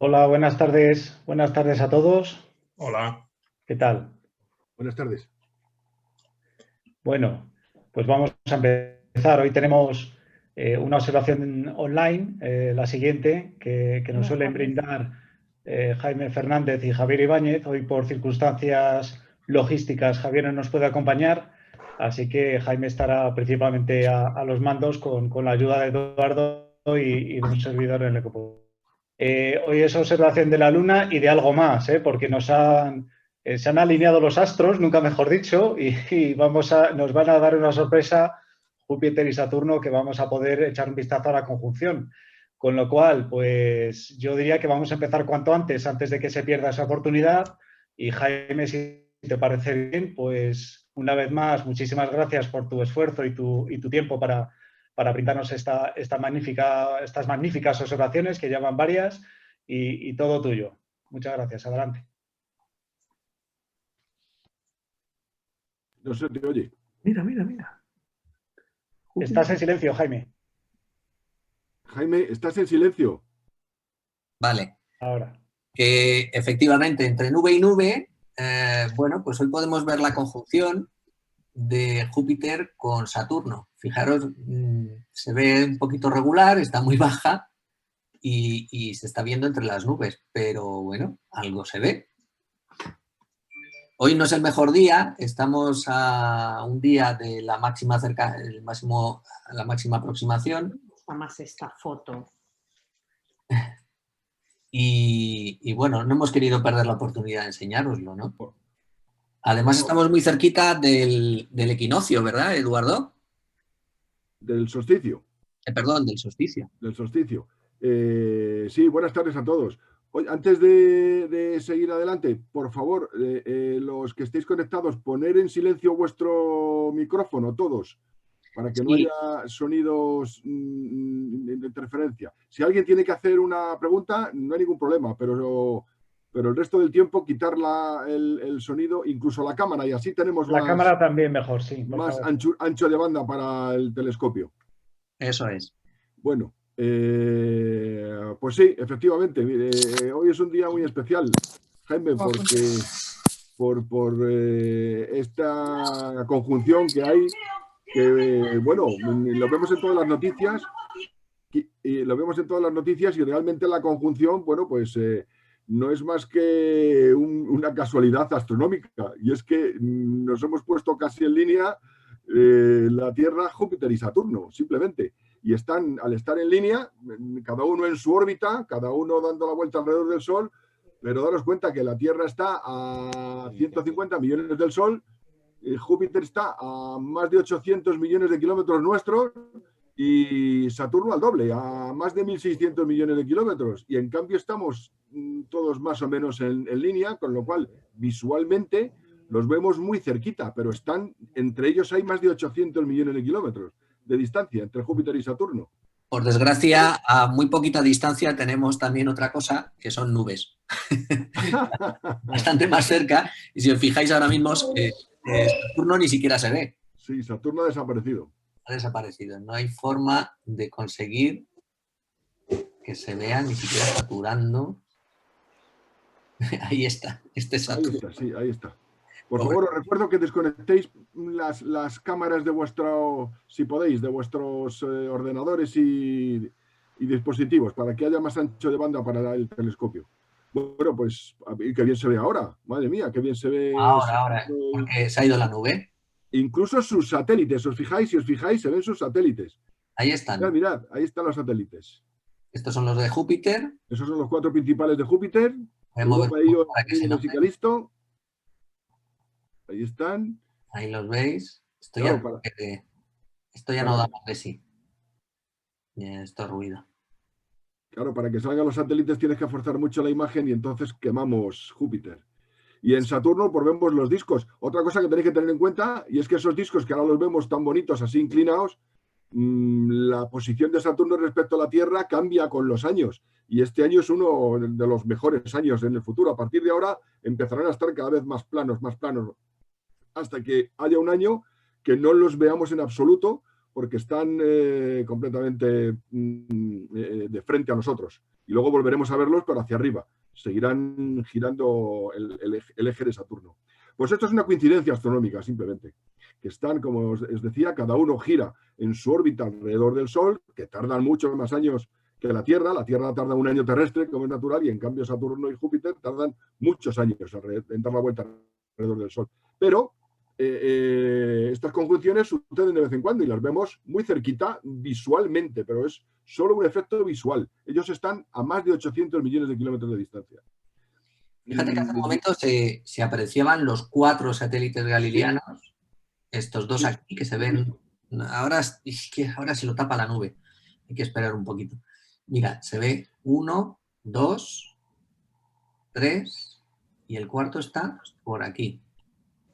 Hola, buenas tardes. Buenas tardes a todos. Hola. ¿Qué tal? Buenas tardes. Bueno, pues vamos a empezar. Hoy tenemos una observación online, la siguiente, que nos suelen brindar Jaime Fernández y Javier Ibáñez. Hoy, por circunstancias logísticas, Javier no nos puede acompañar, así que Jaime estará principalmente a los mandos con la ayuda de Eduardo y de un servidor en el equipo. Hoy es observación de la Luna y de algo más, porque se han alineado los astros, nunca mejor dicho, y nos van a dar una sorpresa Júpiter y Saturno que vamos a poder echar un vistazo a la conjunción. Con lo cual, pues yo diría que vamos a empezar cuanto antes de que se pierda esa oportunidad. Y Jaime, si te parece bien, pues una vez más, muchísimas gracias por tu esfuerzo y tu tiempo para brindarnos estas magníficas observaciones, que llaman varias, y todo tuyo. Muchas gracias. Adelante. No se te oye. Mira. Estás en silencio, Jaime. Jaime, ¿estás en silencio? Vale. Ahora. Efectivamente, entre nube y nube, bueno, pues hoy podemos ver la conjunción de Júpiter con Saturno. Fijaros, se ve un poquito regular, está muy baja y se está viendo entre las nubes, pero bueno, algo se ve. Hoy no es el mejor día, estamos a un día de la máxima la máxima aproximación. Más esta foto. y bueno, no hemos querido perder la oportunidad de enseñároslo, ¿no? Además estamos muy cerquita del equinoccio, ¿verdad, Eduardo? Del solsticio. Perdón, del solsticio. Del solsticio. Sí, buenas tardes a todos. Oye, antes de seguir adelante, por favor, los que estéis conectados, poner en silencio vuestro micrófono, todos, para que no haya sonidos de interferencia. Si alguien tiene que hacer una pregunta, no hay ningún problema, pero el resto del tiempo quitar el sonido, incluso la cámara, y así tenemos la cámara también mejor, sí. Más ancho de banda para el telescopio. Eso es. Bueno, pues sí, efectivamente. Hoy es un día muy especial, Jaime, porque por esta conjunción que hay, que bueno, lo vemos en todas las noticias, y realmente la conjunción, bueno, pues no es más que una casualidad astronómica, y es que nos hemos puesto casi en línea la Tierra, Júpiter y Saturno, simplemente. Y están, al estar en línea, cada uno en su órbita, cada uno dando la vuelta alrededor del Sol, pero daros cuenta que la Tierra está a 150 millones del Sol, Júpiter está a más de 800 millones de kilómetros nuestros y Saturno al doble, a más de 1.600 millones de kilómetros. Y en cambio estamos todos más o menos en línea, con lo cual visualmente los vemos muy cerquita, pero entre ellos hay más de 800 millones de kilómetros de distancia entre Júpiter y Saturno. Por desgracia, a muy poquita distancia tenemos también otra cosa, que son nubes. Bastante más cerca, y si os fijáis ahora mismo, Saturno ni siquiera se ve. Sí, Saturno ha desaparecido. Ha desaparecido. No hay forma de conseguir que se vea ni siquiera saturando. Ahí está, este es Saturno. Ahí está, sí, ahí está. Por favor, os recuerdo que desconectéis las cámaras de si podéis, de vuestros ordenadores y dispositivos, para que haya más ancho de banda para el telescopio. Bueno, pues, qué bien se ve ahora. Madre mía, qué bien se ve. Ahora, porque se ha ido la nube. Incluso sus satélites, si os fijáis, se ven sus satélites. Ahí están. Mirad, ahí están los satélites. Estos son los de Júpiter. Esos son los 4 principales de Júpiter. Listo. Ahí están. Ahí los veis. Esto ya no da más de sí. Esto es ruido. Claro, para que salgan los satélites tienes que forzar mucho la imagen y entonces quemamos Júpiter. Y en Saturno pues vemos los discos. Otra cosa que tenéis que tener en cuenta, y es que esos discos que ahora los vemos tan bonitos, así inclinados, la posición de Saturno respecto a la Tierra cambia con los años. Y este año es uno de los mejores años en el futuro. A partir de ahora empezarán a estar cada vez más planos, hasta que haya un año que no los veamos en absoluto, porque están completamente de frente a nosotros. Y luego volveremos a verlos, pero hacia arriba. Seguirán girando el eje de Saturno. Pues esto es una coincidencia astronómica, simplemente. Que están, como os decía, cada uno gira en su órbita alrededor del Sol, que tardan muchos más años que la Tierra. La Tierra tarda un año terrestre, como es natural, y en cambio Saturno y Júpiter tardan muchos años en dar la vuelta alrededor del Sol. Pero estas conjunciones suceden de vez en cuando y las vemos muy cerquita visualmente, pero es solo un efecto visual. Ellos están a más de 800 millones de kilómetros de distancia. Fíjate que hace un momento se apreciaban los 4 satélites galileanos, estos dos aquí que se ven. Ahora se lo tapa la nube. Hay que esperar un poquito. Mira, se ve 1, 2, 3 y el cuarto está por aquí.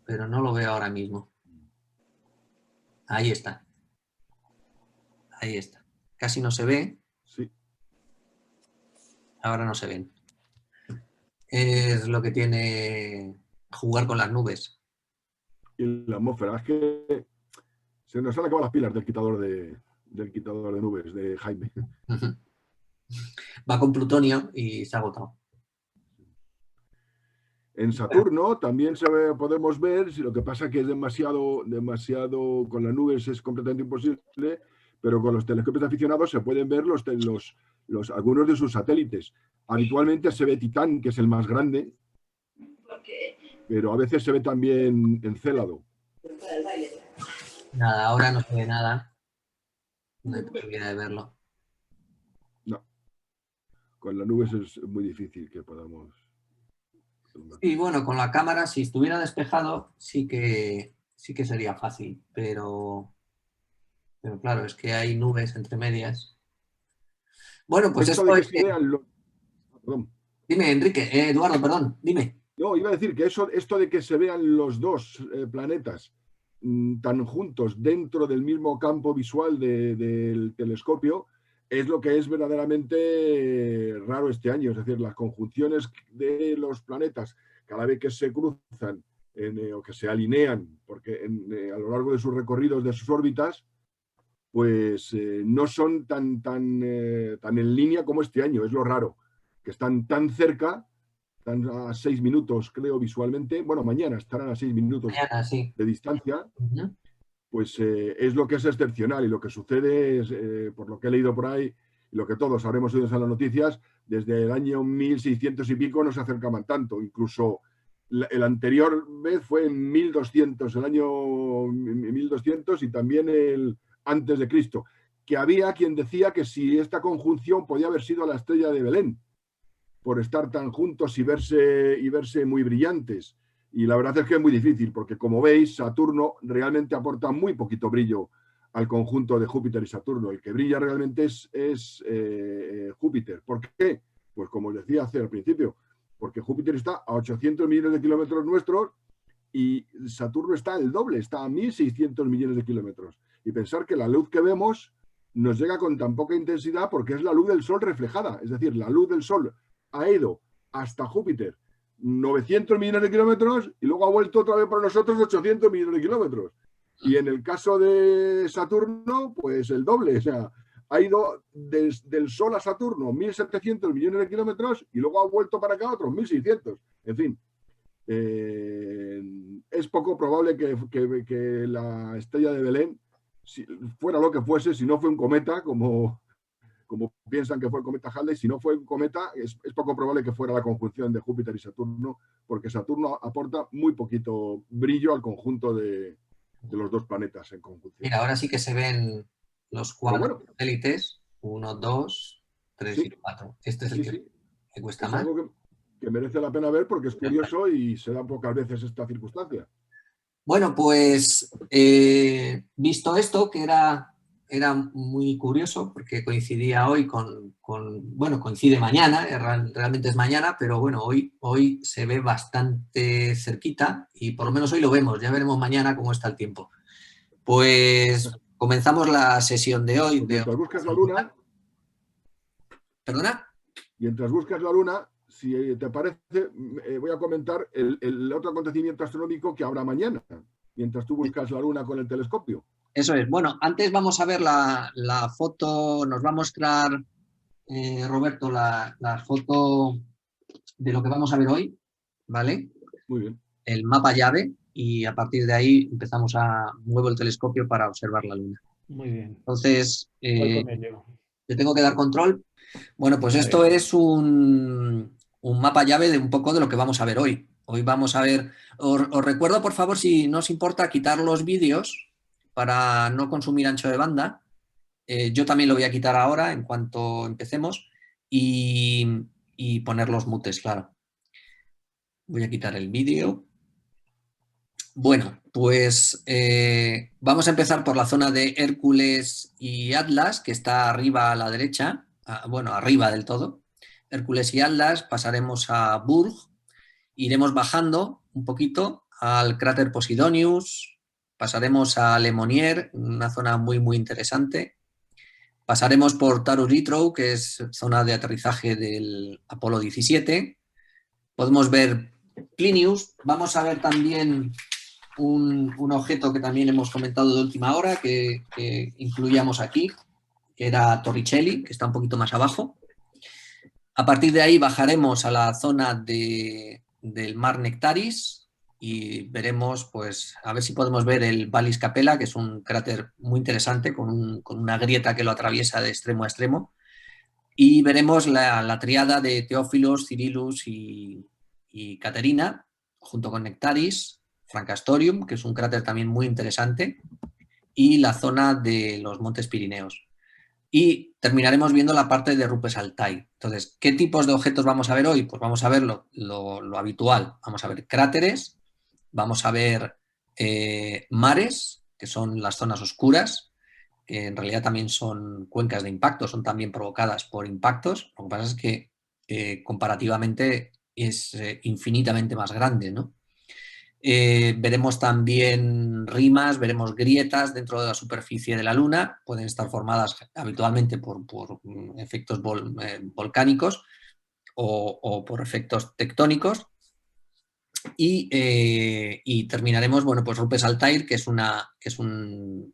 Pero no lo veo ahora mismo. Ahí está. Ahí está. Casi no se ve. Sí. Ahora no se ven. Es lo que tiene jugar con las nubes. Y la atmósfera. Es que se nos han acabado las pilas del quitador de nubes de Jaime. Va con plutonio y se ha agotado. En Saturno también podemos ver, si lo que pasa que es demasiado, con las nubes es completamente imposible, pero con los telescopios aficionados se pueden ver algunos de sus satélites. Habitualmente se ve Titán, que es el más grande, pero a veces se ve también Encélado. Nada, ahora no se ve nada. No hay posibilidad de verlo. No. Con las nubes es muy difícil que podamos... Y bueno, con la cámara, si estuviera despejado, sí que sería fácil, pero claro, es que hay nubes entre medias. Bueno, pues Esto esto de que es... se vean los... Perdón. Dime, Enrique, Eduardo, perdón, dime. No, iba a decir que esto de que se vean los dos planetas tan juntos dentro del mismo campo visual del telescopio es lo que es verdaderamente raro este año. Es decir, las conjunciones de los planetas cada vez que se cruzan o que se alinean porque a lo largo de sus recorridos, de sus órbitas, pues no son tan en línea como este año. Es lo raro, que están tan cerca. Están a 6 minutos, creo, visualmente. Bueno, mañana estarán a 6 minutos Mañana, sí. de distancia. Uh-huh. Pues es lo que es excepcional y lo que sucede es, por lo que he leído por ahí, y lo que todos habremos oído en las noticias, desde el año 1600 y pico no se acercaban tanto. Incluso el anterior vez fue en 1200, el año 1200 y también el antes de Cristo, que había quien decía que si esta conjunción podía haber sido la estrella de Belén, por estar tan juntos y verse muy brillantes. Y la verdad es que es muy difícil, porque como veis, Saturno realmente aporta muy poquito brillo al conjunto de Júpiter y Saturno. El que brilla realmente es Júpiter. ¿Por qué? Pues como os decía al principio, porque Júpiter está a 800 millones de kilómetros nuestros y Saturno está el doble, está a 1.600 millones de kilómetros. Y pensar que la luz que vemos nos llega con tan poca intensidad porque es la luz del Sol reflejada. Es decir, la luz del Sol ha ido hasta Júpiter 900 millones de kilómetros y luego ha vuelto otra vez para nosotros 800 millones de kilómetros. Y en el caso de Saturno, pues el doble. O sea, ha ido del Sol a Saturno 1.700 millones de kilómetros y luego ha vuelto para acá otros 1.600. En fin, es poco probable que la estrella de Belén, si fuera lo que fuese, si no fue un cometa, como piensan que fue el cometa Halley, si no fue un cometa, es poco probable que fuera la conjunción de Júpiter y Saturno, porque Saturno aporta muy poquito brillo al conjunto de los dos planetas en conjunción. Mira, ahora sí que se ven los cuatro satélites, 1, 2, 3 y 4. Este es el que cuesta más. Es algo que merece la pena ver porque es curioso y se da pocas veces esta circunstancia. Bueno, pues visto esto, que era muy curioso porque coincidía hoy bueno, coincide mañana, realmente es mañana, pero bueno, hoy se ve bastante cerquita y por lo menos hoy lo vemos, ya veremos mañana cómo está el tiempo. Pues comenzamos la sesión de hoy. Mientras buscas la luna... ¿Perdona? Mientras buscas la luna, si te parece, voy a comentar el otro acontecimiento astronómico que habrá mañana, mientras tú buscas la luna con el telescopio. Eso es. Bueno, antes vamos a ver la foto, nos va a mostrar Roberto la foto de lo que vamos a ver hoy, ¿vale? Muy bien. El mapa llave y a partir de ahí empezamos muevo el telescopio para observar la luna. Muy bien. Entonces, te tengo que dar control. Bueno, pues esto es un mapa llave de un poco de lo que vamos a ver hoy. Hoy vamos a ver, os recuerdo por favor, si no os importa, quitar los vídeos para no consumir ancho de banda. Yo también lo voy a quitar ahora en cuanto empecemos y poner los mutes, claro. Voy a quitar el vídeo. Bueno, pues vamos a empezar por la zona de Hércules y Atlas, que está arriba a la derecha, bueno, arriba del todo. Hércules y Atlas, pasaremos a Burg, iremos bajando un poquito al cráter Posidonius, pasaremos a Le Monnier, una zona muy, muy interesante. Pasaremos por Taurus-Littrow, que es zona de aterrizaje del Apolo 17. Podemos ver Plinius. Vamos a ver también un objeto que también hemos comentado de última hora, que incluíamos aquí, que era Torricelli, que está un poquito más abajo. A partir de ahí bajaremos a la zona del Mar Nectaris y veremos, pues, a ver si podemos ver el Vallis Capella, que es un cráter muy interesante, con una grieta que lo atraviesa de extremo a extremo. Y veremos la triada de Theophilus, Cyrillus y Caterina, junto con Nectaris, Francastorium, que es un cráter también muy interesante, y la zona de los Montes Pirineos. Y terminaremos viendo la parte de Rupes Altai. Entonces, ¿qué tipos de objetos vamos a ver hoy? Pues vamos a ver lo habitual. Vamos a ver cráteres, vamos a ver mares, que son las zonas oscuras, que en realidad también son cuencas de impacto, son también provocadas por impactos. Lo que pasa es que comparativamente es infinitamente más grande, ¿no? Veremos también rimas, veremos grietas dentro de la superficie de la Luna, pueden estar formadas habitualmente por efectos volcánicos o por efectos tectónicos. Y terminaremos, bueno, pues Rupes Altair, que es en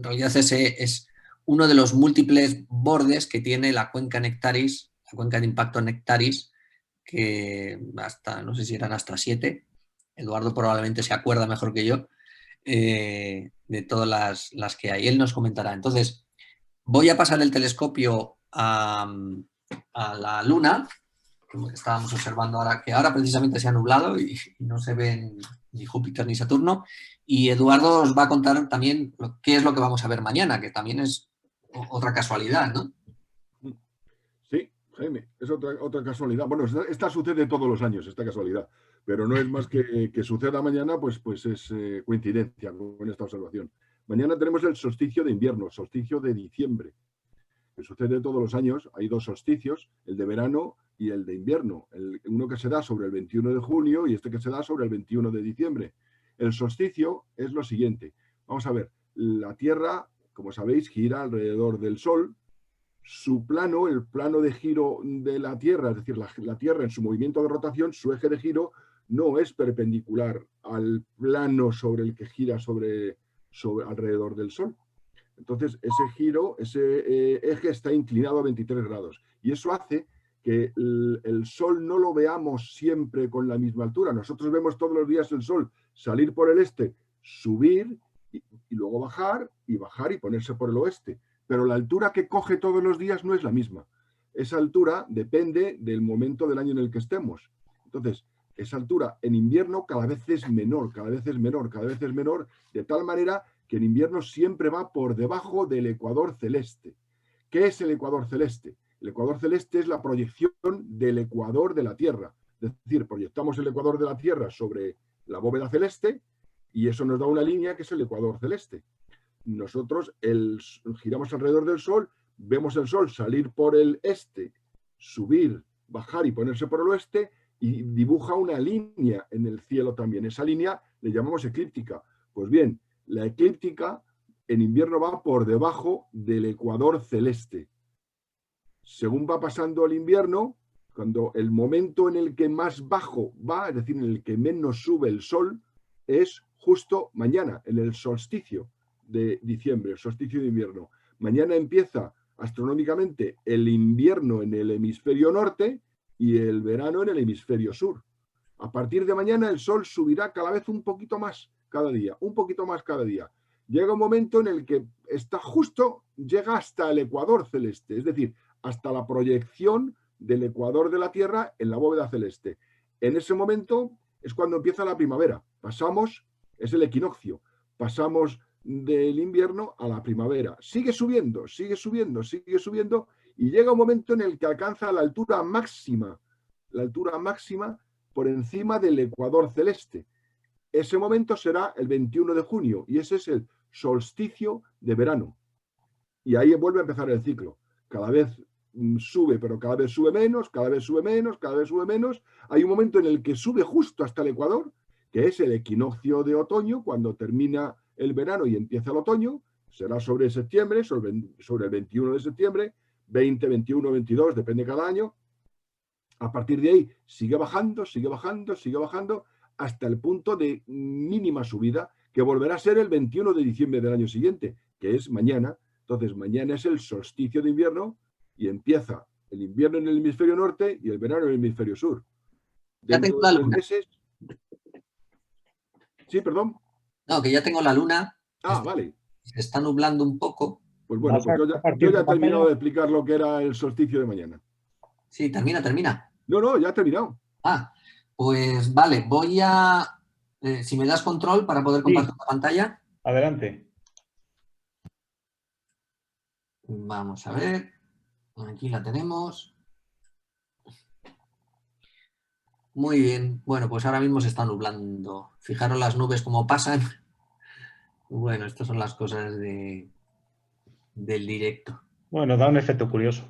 realidad es uno de los múltiples bordes que tiene la cuenca Nectaris, la cuenca de impacto Nectaris, que no sé si eran hasta 7. Eduardo probablemente se acuerda mejor que yo de todas las que hay. Él nos comentará. Entonces, voy a pasar el telescopio a la Luna, que estábamos observando ahora, que ahora precisamente se ha nublado y no se ven ni Júpiter ni Saturno. Y Eduardo os va a contar también qué es lo que vamos a ver mañana, que también es otra casualidad, ¿no? Sí, Jaime, es otra casualidad. Bueno, esta sucede todos los años, esta casualidad, pero no es más que suceda mañana, pues es coincidencia con esta observación. Mañana tenemos el solsticio de invierno, solsticio de diciembre, que sucede todos los años. Hay 2 solsticios, el de verano y el de invierno. Uno que se da sobre el 21 de junio y este que se da sobre el 21 de diciembre. El solsticio es lo siguiente. Vamos a ver, la Tierra, como sabéis, gira alrededor del Sol. Su plano, el plano de giro de la Tierra, es decir, la Tierra en su movimiento de rotación, su eje de giro no es perpendicular al plano sobre el que gira alrededor del Sol. Entonces, ese giro, ese eje está inclinado a 23 grados. Y eso hace que el Sol no lo veamos siempre con la misma altura. Nosotros vemos todos los días el Sol salir por el este, subir y luego bajar y ponerse por el oeste. Pero la altura que coge todos los días no es la misma. Esa altura depende del momento del año en el que estemos. Entonces, esa altura en invierno cada vez es menor, cada vez es menor, cada vez es menor, de tal manera que en invierno siempre va por debajo del ecuador celeste. ¿Qué es el ecuador celeste? El ecuador celeste es la proyección del ecuador de la Tierra. Es decir, proyectamos el ecuador de la Tierra sobre la bóveda celeste y eso nos da una línea que es el ecuador celeste. Nosotros giramos alrededor del Sol, vemos el Sol salir por el este, subir, bajar y ponerse por el oeste y dibuja una línea en el cielo también. Esa línea le llamamos eclíptica. Pues bien, la eclíptica en invierno va por debajo del ecuador celeste. Según va pasando el invierno, cuando el momento en el que más bajo va, es decir, en el que menos sube el Sol, es justo mañana, en el solsticio de diciembre, el solsticio de invierno. Mañana empieza astronómicamente el invierno en el hemisferio norte y el verano en el hemisferio sur. A partir de mañana el Sol subirá cada vez un poquito más cada día, un poquito más cada día. Llega un momento en el que llega hasta el ecuador celeste, es decir, hasta la proyección del ecuador de la Tierra en la bóveda celeste. En ese momento es cuando empieza la primavera. Es el equinoccio. Pasamos del invierno a la primavera. Sigue subiendo, sigue subiendo, sigue subiendo y llega un momento en el que alcanza la altura máxima por encima del ecuador celeste. Ese momento será el 21 de junio y ese es el solsticio de verano. Y ahí vuelve a empezar el ciclo. Cada vez sube, pero cada vez sube menos, cada vez sube menos, cada vez sube menos. Hay un momento en el que sube justo hasta el ecuador, que es el equinoccio de otoño, cuando termina el verano y empieza el otoño. Será sobre septiembre, sobre el 21 de septiembre, 20, 21, 22, depende cada año. A partir de ahí sigue bajando, sigue bajando, sigue bajando, hasta el punto de mínima subida, que volverá a ser el 21 de diciembre del año siguiente, que es mañana. Entonces, mañana es el solsticio de invierno y empieza el invierno en el hemisferio norte y el verano en el hemisferio sur. Ya tengo la luna. Meses... Sí, perdón. No, que ya tengo la luna. Vale. Se está nublando un poco. Pues bueno, pues yo ya he terminado de explicar lo que era el solsticio de mañana. Sí, termina. No, ya he terminado. Pues vale, voy a... si me das control para poder compartir la pantalla. Adelante. Vamos a ver. Aquí la tenemos. Muy bien. Bueno, pues ahora mismo se está nublando. Fijaros las nubes cómo pasan. Bueno, estas son las cosas del directo. Bueno, da un efecto curioso.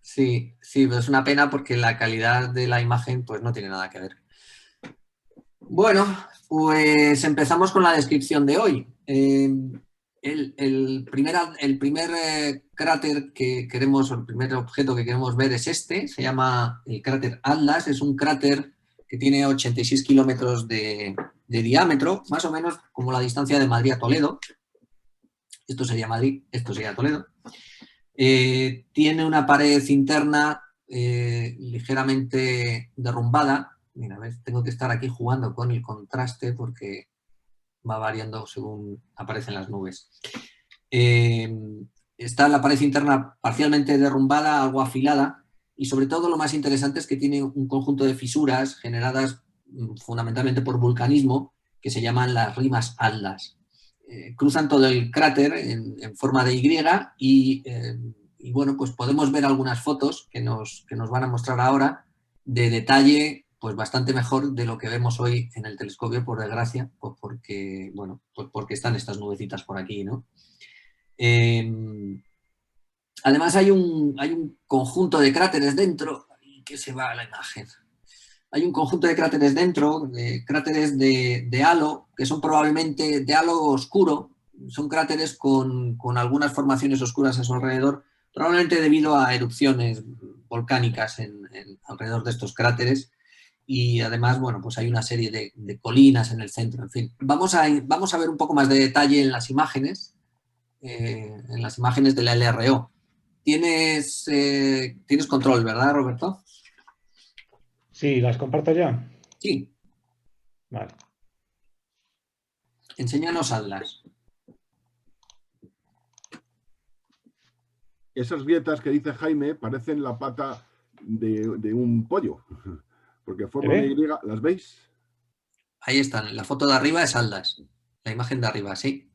Sí, sí, pero es una pena porque la calidad de la imagen pues no tiene nada que ver. Bueno, pues empezamos con la descripción de hoy. El primer cráter que queremos, o el primer objeto que queremos ver es este, se llama el cráter Atlas, es un cráter que tiene 86 kilómetros de diámetro, más o menos como la distancia de Madrid a Toledo. Esto sería Madrid, esto sería Toledo. Tiene una pared interna ligeramente derrumbada. Mira, ¿ves? Tengo que estar aquí jugando con el contraste porque va variando según aparecen las nubes. Está la pared interna parcialmente derrumbada, algo afilada, y sobre todo lo más interesante es que tiene un conjunto de fisuras generadas fundamentalmente por vulcanismo que se llaman las rimas Atlas. Cruzan todo el cráter en forma de Y y bueno, pues podemos ver algunas fotos que nos van a mostrar ahora de detalle pues bastante mejor de lo que vemos hoy en el telescopio, por desgracia, pues porque, bueno, pues porque están estas nubecitas por aquí, ¿no? Además hay un conjunto de cráteres dentro, que se va a la imagen. Hay un conjunto de cráteres dentro, cráteres de halo, que son probablemente de halo oscuro, son cráteres con algunas formaciones oscuras a su alrededor, probablemente debido a erupciones volcánicas alrededor de estos cráteres. Y además, bueno, pues hay una serie de colinas en el centro, en fin. Vamos a ver un poco más de detalle en las imágenes de la LRO. Tienes control, ¿verdad, Roberto? Sí, ¿las comparto ya? Sí. Vale. Enséñanos Atlas. Esas grietas que dice Jaime parecen la pata de un pollo, porque forman una Y. ¿Las veis? Ahí están. La foto de arriba es Atlas. La imagen de arriba, sí.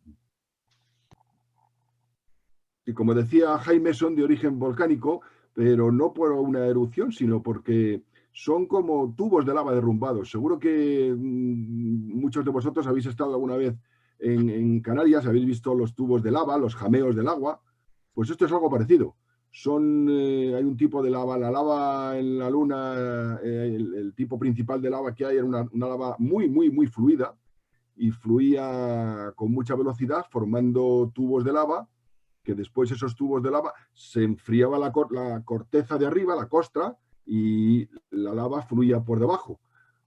Y como decía Jaime, son de origen volcánico, pero no por una erupción, sino porque son como tubos de lava derrumbados. Seguro que muchos de vosotros habéis estado alguna vez en Canarias, habéis visto los tubos de lava, los jameos del agua. Pues esto es algo parecido. Hay un tipo de lava, la lava en la Luna, el tipo principal de lava que hay era una lava muy, muy, muy fluida y fluía con mucha velocidad formando tubos de lava, que después esos tubos de lava se enfriaba la corteza de arriba, la costra, y la lava fluía por debajo.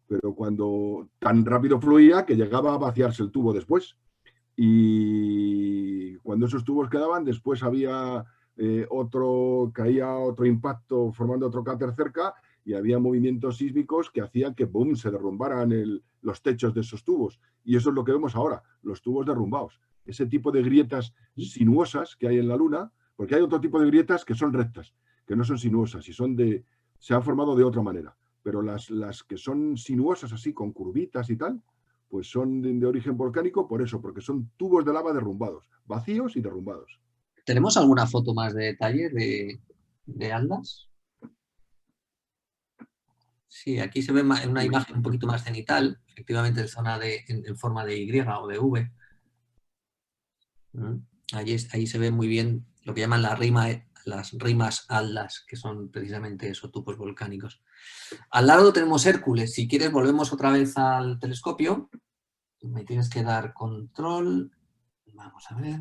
Pero cuando tan rápido fluía que llegaba a vaciarse el tubo después. Y cuando esos tubos quedaban, después había caía otro impacto formando otro cráter cerca y había movimientos sísmicos que hacían que boom, se derrumbaran los techos de esos tubos. Y eso es lo que vemos ahora, los tubos derrumbados. Ese tipo de grietas sinuosas que hay en la Luna, porque hay otro tipo de grietas que son rectas, que no son sinuosas y se han formado de otra manera. Pero las que son sinuosas así, con curvitas y tal, pues son de origen volcánico por eso, porque son tubos de lava derrumbados, vacíos y derrumbados. ¿Tenemos alguna foto más de detalle de Atlas? Sí, aquí se ve una imagen un poquito más cenital, efectivamente en forma de Y o de V. Ahí se ve muy bien lo que llaman las rimas Atlas, que son precisamente esos tubos volcánicos. Al lado tenemos Hércules. Si quieres, volvemos otra vez al telescopio. Me tienes que dar control. Vamos a ver.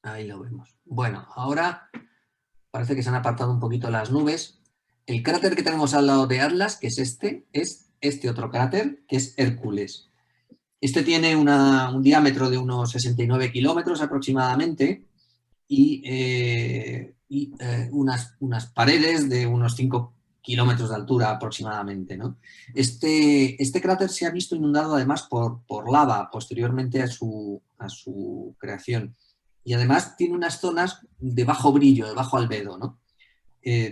Ahí lo vemos. Bueno, ahora parece que se han apartado un poquito las nubes. El cráter que tenemos al lado de Atlas, que es este otro cráter, que es Hércules. Este tiene un diámetro de unos 69 kilómetros aproximadamente y unas paredes de unos 5 kilómetros de altura aproximadamente, ¿no? Este cráter se ha visto inundado además por lava posteriormente a su creación. Y además tiene unas zonas de bajo brillo, de bajo albedo, ¿no?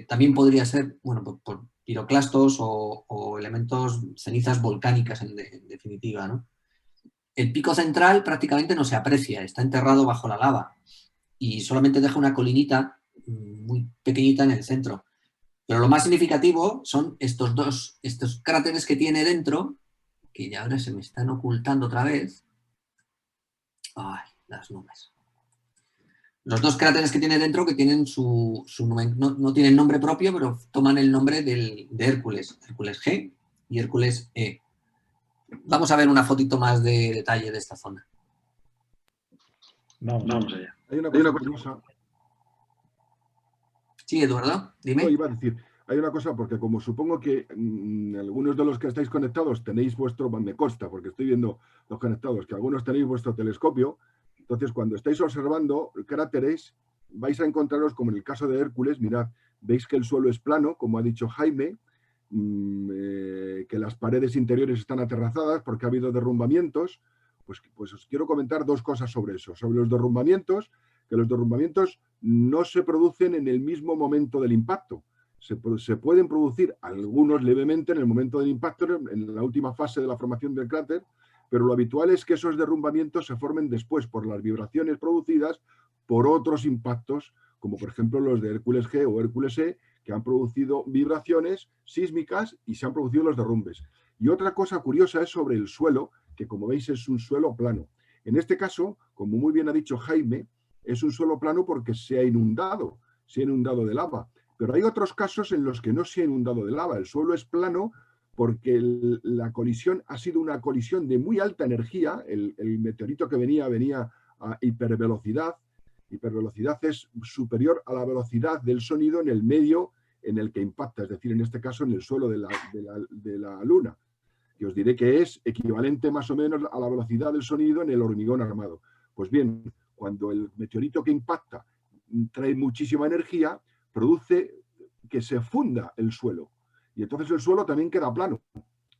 También podría ser, bueno, por piroclastos o elementos, cenizas volcánicas en definitiva, ¿no? El pico central prácticamente no se aprecia, está enterrado bajo la lava y solamente deja una colinita muy pequeñita en el centro. Pero lo más significativo son estos cráteres que tiene dentro, que ya ahora se me están ocultando otra vez. Ay, las nubes. Los dos cráteres que tiene dentro, que tienen no tienen nombre propio, pero toman el nombre de Hércules. Hércules G y Hércules E. Vamos a ver una fotito más de detalle de esta zona. Vamos allá. Hay una cosa curiosa. Sí, Eduardo, dime. No, iba a decir, hay una cosa, porque como supongo que algunos de los que estáis conectados tenéis vuestro, me consta, porque estoy viendo los conectados, que algunos tenéis vuestro telescopio, entonces cuando estáis observando cráteres, vais a encontraros, como en el caso de Hércules, mirad, veis que el suelo es plano, como ha dicho Jaime, que las paredes interiores están aterrazadas porque ha habido derrumbamientos. Pues os quiero comentar dos cosas sobre eso, sobre los derrumbamientos, que los derrumbamientos no se producen en el mismo momento del impacto. Se pueden producir algunos levemente en el momento del impacto, en la última fase de la formación del cráter, pero lo habitual es que esos derrumbamientos se formen después por las vibraciones producidas por otros impactos, como por ejemplo los de Hércules G o Hércules E, que han producido vibraciones sísmicas y se han producido los derrumbes. Y otra cosa curiosa es sobre el suelo, que como veis es un suelo plano. En este caso, como muy bien ha dicho Jaime, es un suelo plano porque se ha inundado de lava. Pero hay otros casos en los que no se ha inundado de lava. El suelo es plano porque la colisión ha sido una colisión de muy alta energía. El meteorito que venía a hipervelocidad. Hipervelocidad es superior a la velocidad del sonido en el medio en el que impacta, es decir, en este caso en el suelo de la Luna, que os diré que es equivalente más o menos a la velocidad del sonido en el hormigón armado. Pues bien, cuando el meteorito que impacta trae muchísima energía, produce que se funda el suelo. Y entonces el suelo también queda plano.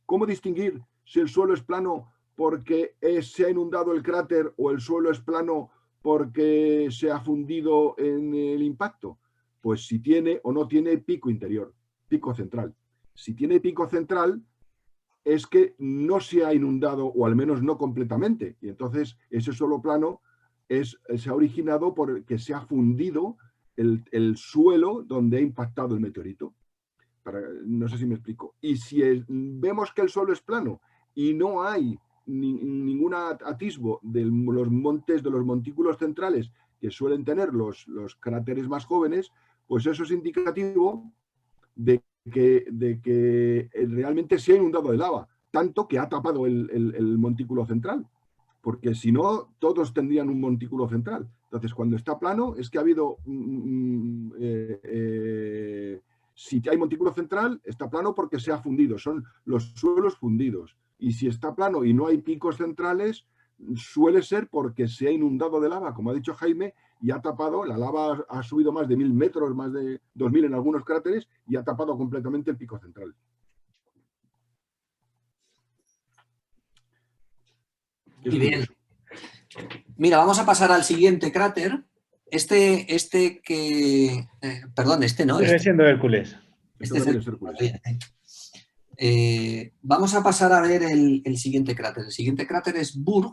¿Cómo distinguir si el suelo es plano porque se ha inundado el cráter o el suelo es plano porque se ha fundido en el impacto? Pues si tiene o no tiene pico interior, pico central. Si tiene pico central, es que no se ha inundado, o al menos no completamente. Y entonces ese suelo plano se ha originado porque se ha fundido el suelo donde ha impactado el meteorito. No sé si me explico. Y si vemos que el suelo es plano y no hay ningún atisbo de los montes, de los montículos centrales que suelen tener los cráteres más jóvenes, pues eso es indicativo de que realmente se ha inundado de lava, tanto que ha tapado el montículo central, porque si no, todos tendrían un montículo central. Entonces, cuando está plano, es que ha habido... si hay montículo central, está plano porque se ha fundido, son los suelos fundidos. Y si está plano y no hay picos centrales, suele ser porque se ha inundado de lava, como ha dicho Jaime, y ha tapado, la lava ha subido más de 1000 metros, más de 2000 en algunos cráteres, y ha tapado completamente el pico central. Muy bien. Mira, vamos a pasar al siguiente cráter. Perdón, este no. Sigue siendo Hércules. Este es Hércules. Vamos a pasar a ver el siguiente cráter. El siguiente cráter es Burg.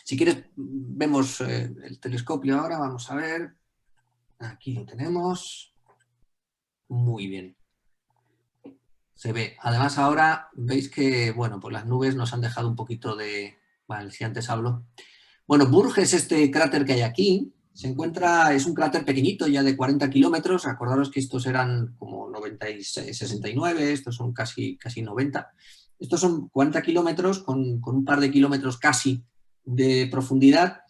Si quieres, vemos el telescopio ahora. Vamos a ver. Aquí lo tenemos. Muy bien. Se ve. Además, ahora veis que, bueno, pues las nubes nos han dejado un poquito de... Vale, si antes hablo. Bueno, Burg es este cráter que hay aquí. Se encuentra, es un cráter pequeñito, ya de 40 kilómetros. Acordaros que estos eran como 96, 69, estos son casi 90. Estos son 40 kilómetros con un par de kilómetros casi de profundidad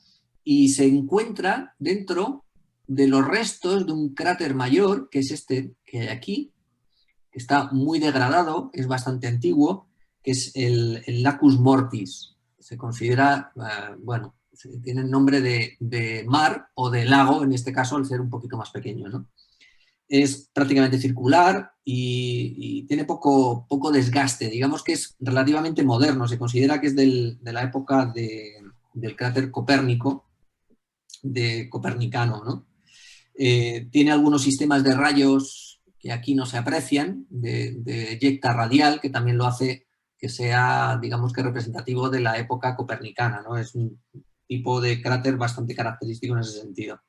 y se encuentra dentro de los restos de un cráter mayor, que es este que hay aquí, que está muy degradado, es bastante antiguo, que es el Lacus Mortis. Se considera, bueno, tiene el nombre de mar o de lago, en este caso, al ser un poquito más pequeño, ¿no? Es prácticamente circular y tiene poco desgaste. Digamos que es relativamente moderno. Se considera que es de la época del cráter Copérnico, de copernicano, ¿no? Tiene algunos sistemas de rayos que aquí no se aprecian, de eyecta radial, que también lo hace que sea, digamos que representativo de la época copernicana, ¿no? Es un tipo de cráter bastante característico en ese sentido.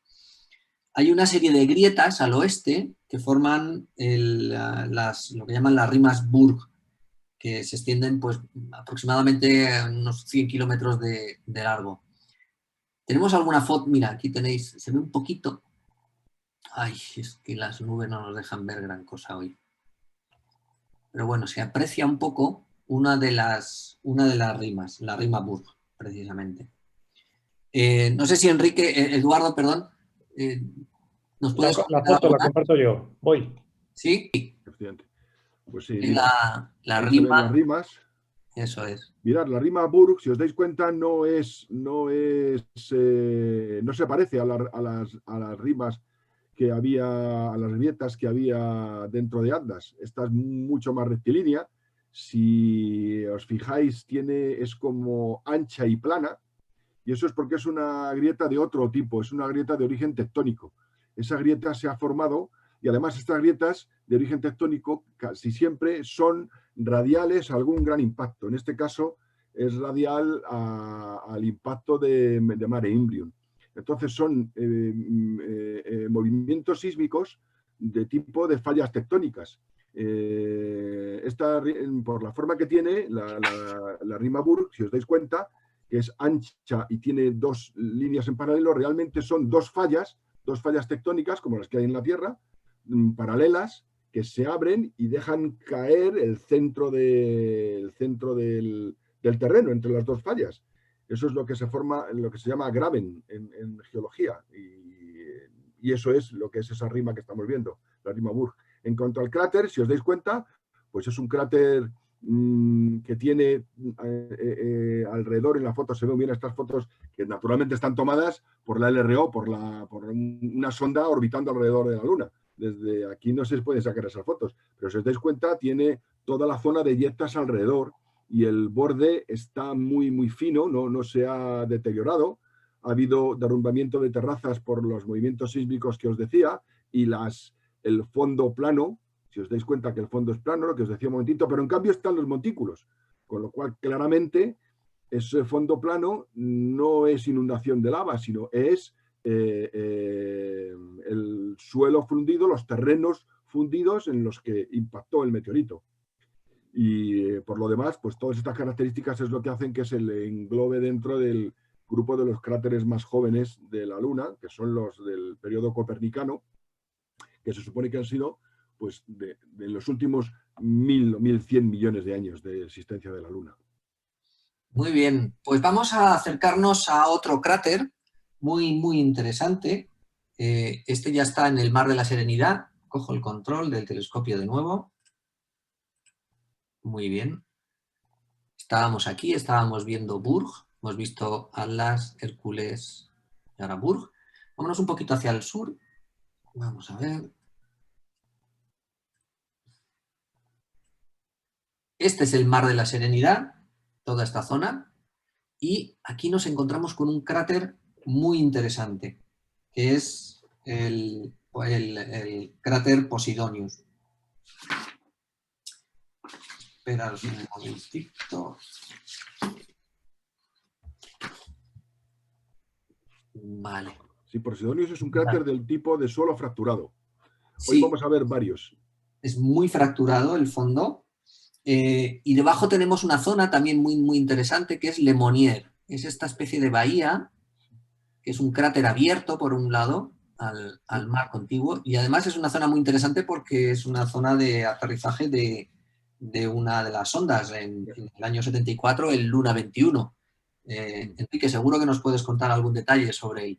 Hay una serie de grietas al oeste que forman lo que llaman las rimas Burg, que se extienden pues, aproximadamente unos 100 kilómetros de largo. Tenemos alguna foto, mira, aquí tenéis, se ve un poquito. Ay, es que las nubes no nos dejan ver gran cosa hoy. Pero bueno, se aprecia un poco una de las rimas, la rima Burg, precisamente. No sé si Eduardo, perdón, ¿nos puedes La foto la comparto yo. Voy. ¿Sí? Pues sí, la ahí rima. se ven las rimas. Eso es. Mirad, la rima Burg, si os dais cuenta, no se parece a las rimas que había, a las grietas que había dentro de Atlas. Esta es mucho más rectilínea. Si os fijáis, es como ancha y plana, y eso es porque es una grieta de otro tipo, es una grieta de origen tectónico. Esa grieta se ha formado, y además estas grietas de origen tectónico casi siempre son radiales a algún gran impacto. En este caso es radial al impacto de Mare Imbrium. Entonces son movimientos sísmicos de tipo de fallas tectónicas. Por la forma que tiene la rima Burg, si os dais cuenta, que es ancha y tiene dos líneas en paralelo, realmente son dos fallas tectónicas, como las que hay en la Tierra, paralelas, que se abren y dejan caer el centro del terreno entre las dos fallas. Eso es lo que se forma, lo que se llama graben en geología, y eso es lo que es esa rima que estamos viendo, la rima Burg. En cuanto al cráter, si os dais cuenta, pues es un cráter que tiene alrededor, en la foto se ven bien estas fotos que naturalmente están tomadas por la LRO, por una sonda orbitando alrededor de la Luna. Desde aquí no se pueden sacar esas fotos, pero si os dais cuenta tiene toda la zona de yetas alrededor y el borde está muy, muy fino, no se ha deteriorado. Ha habido derrumbamiento de terrazas por los movimientos sísmicos que os decía y el fondo plano. Si os dais cuenta que el fondo es plano, lo que os decía un momentito, pero en cambio están los montículos, con lo cual claramente ese fondo plano no es inundación de lava, sino es el suelo fundido, los terrenos fundidos en los que impactó el meteorito. Y por lo demás, pues todas estas características es lo que hacen que se le englobe dentro del grupo de los cráteres más jóvenes de la Luna, que son los del periodo copernicano, que se supone que han sido pues de los últimos 1000 o 1100 millones de años de existencia de la Luna. Muy bien, pues vamos a acercarnos a otro cráter muy, muy interesante. Este ya está en el Mar de la Serenidad. Cojo el control del telescopio de nuevo. Muy bien. Estábamos aquí, estábamos viendo Burg. Hemos visto Atlas, Hércules y ahora Burg. Vámonos un poquito hacia el sur. Vamos a ver. Este es el Mar de la Serenidad, toda esta zona, y aquí nos encontramos con un cráter muy interesante, que es el cráter Posidonius. Esperaos un momentito. Vale. Sí, Posidonius es un cráter del tipo de suelo fracturado. Hoy Sí, vamos a ver varios. es muy fracturado el fondo. Y debajo tenemos una zona también muy, muy interesante que es Le Monnier. Es esta especie de bahía, que es un cráter abierto por un lado al mar contiguo, y además es una zona muy interesante porque es una zona de aterrizaje de una de las sondas en el año 74, el Luna 21. Enrique, seguro que nos puedes contar algún detalle sobre él.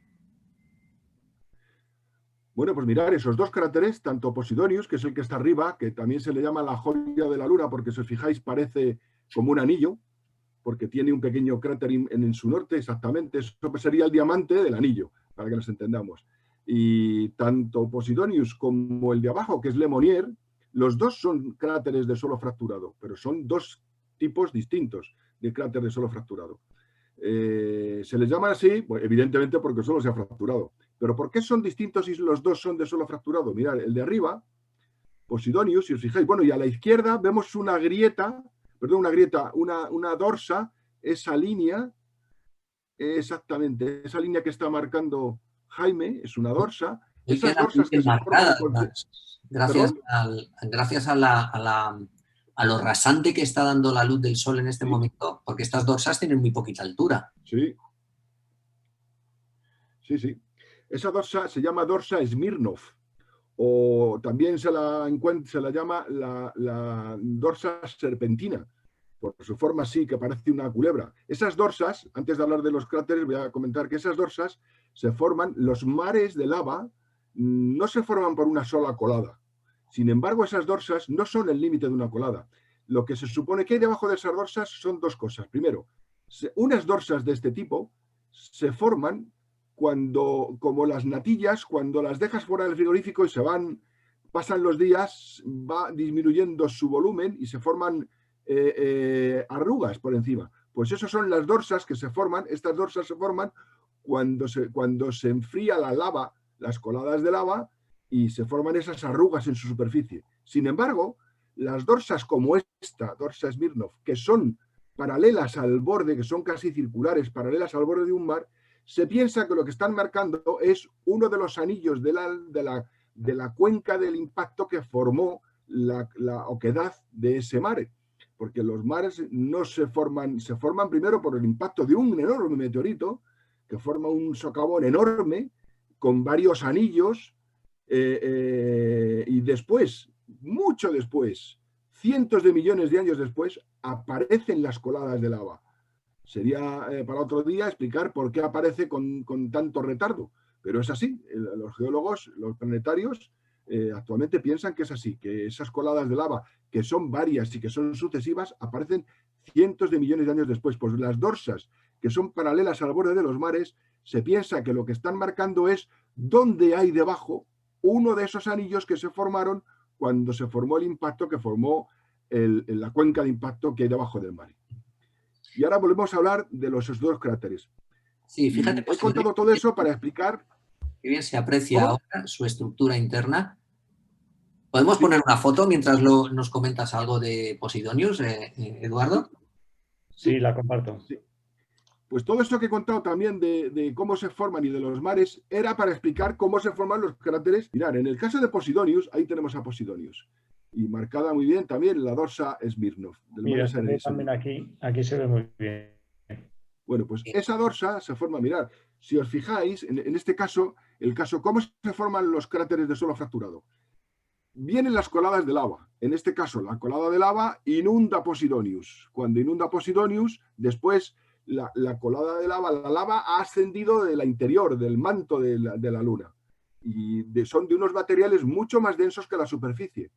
Bueno, pues mirar esos dos cráteres, tanto Posidonius, que es el que está arriba, que también se le llama la joya de la Luna, porque si os fijáis parece como un anillo, porque tiene un pequeño cráter en su norte, exactamente. Eso sería el diamante del anillo, para que nos entendamos. Y tanto Posidonius como el de abajo, que es Le Monnier, los dos son cráteres de suelo fracturado, pero son dos tipos distintos de cráter de suelo fracturado. Se les llama así, pues, evidentemente porque solo se ha fracturado. Pero ¿por qué son distintos si los dos son de suelo fracturado? Mirad, el de arriba, Posidonius, si os fijáis, bueno, y a la izquierda vemos una grieta, perdón, una grieta, una dorsa, esa línea, exactamente, esa línea que está marcando Jaime, es una dorsa. Y Esas quedan dorsas que bien se forman marcadas, gracias a lo rasante que está dando la luz del sol en este momento, porque estas dorsas tienen muy poquita altura. Sí. Sí, sí. Esa dorsa se llama dorsa Smirnov, o también se la llama la dorsa serpentina, por su forma así, que parece una culebra. Esas dorsas, antes de hablar de los cráteres, voy a comentar que esas dorsas se forman, los mares de lava no se forman por una sola colada. Sin embargo, esas dorsas no son el límite de una colada. Lo que se supone que hay debajo de esas dorsas son dos cosas. Primero, unas dorsas de este tipo se forman cuando, como las natillas, cuando las dejas fuera del frigorífico y pasan los días, va disminuyendo su volumen y se forman arrugas por encima. Pues esas son las dorsas que se forman. Estas dorsas se forman cuando se enfría la lava, las coladas de lava, y se forman esas arrugas en su superficie. Sin embargo, las dorsas como esta, dorsa Smirnov, que son paralelas al borde, que son casi circulares, paralelas al borde de un mar, se piensa que lo que están marcando es uno de los anillos de la cuenca del impacto que formó la oquedad de ese mare. Porque los mares no se forman primero por el impacto de un enorme meteorito que forma un socavón enorme con varios anillos y después, mucho después, cientos de millones de años después, aparecen las coladas de lava. Sería para otro día explicar por qué aparece con tanto retardo, pero es así. Los geólogos, los planetarios, actualmente piensan que es así, que esas coladas de lava, que son varias y que son sucesivas, aparecen cientos de millones de años después. Pues las dorsas, que son paralelas al borde de los mares, se piensa que lo que están marcando es dónde hay debajo uno de esos anillos que se formaron cuando se formó el impacto que formó la cuenca de impacto que hay debajo del mar. Y ahora volvemos a hablar de los dos cráteres. Sí, fíjate. He contado todo eso para explicar... Qué bien se aprecia ahora su estructura interna. ¿Podemos poner una foto mientras nos comentas algo de Posidonius, Eduardo? Sí, la comparto. Sí. Pues todo esto que he contado también de cómo se forman y de los mares era para explicar cómo se forman los cráteres. Mirad, en el caso de Posidonius, ahí tenemos a Posidonius. Y marcada muy bien también la dorsa Smirnov. Mira, se ve también aquí se ve muy bien. Bueno, pues esa dorsa se forma, mirad, si os fijáis, en este caso, ¿cómo se forman los cráteres de suelo fracturado? Vienen las coladas de lava. En este caso, la colada de lava inunda Posidonius. Cuando inunda Posidonius, después la colada de lava, la lava ha ascendido del interior, del manto de la Luna. Y son de unos materiales mucho más densos que la superficie.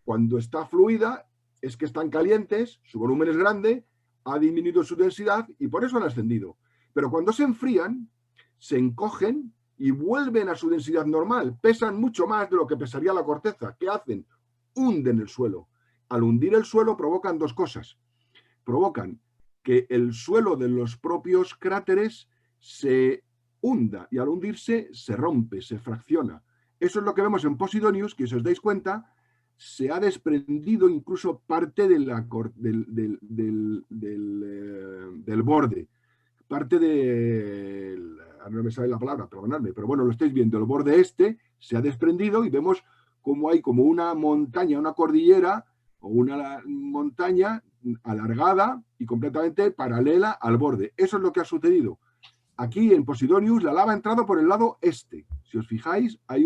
Cuando está fluida, es que están calientes, su volumen es grande, ha disminuido su densidad y por eso han ascendido. Pero cuando se enfrían, se encogen y vuelven a su densidad normal. Pesan mucho más de lo que pesaría la corteza. ¿Qué hacen? Hunden el suelo. Al hundir el suelo provocan dos cosas. Provocan que el suelo de los propios cráteres se hunda y al hundirse se rompe, se fracciona. Eso es lo que vemos en Posidonius, que si os dais cuenta, se ha desprendido incluso parte del borde, parte del... no me sale la palabra, perdonadme, pero bueno, lo estáis viendo, el borde se ha desprendido y vemos cómo hay como una montaña, una cordillera o una montaña alargada y completamente paralela al borde. Eso es lo que ha sucedido. Aquí en Posidonius la lava ha entrado por el lado este. Si os fijáis, hay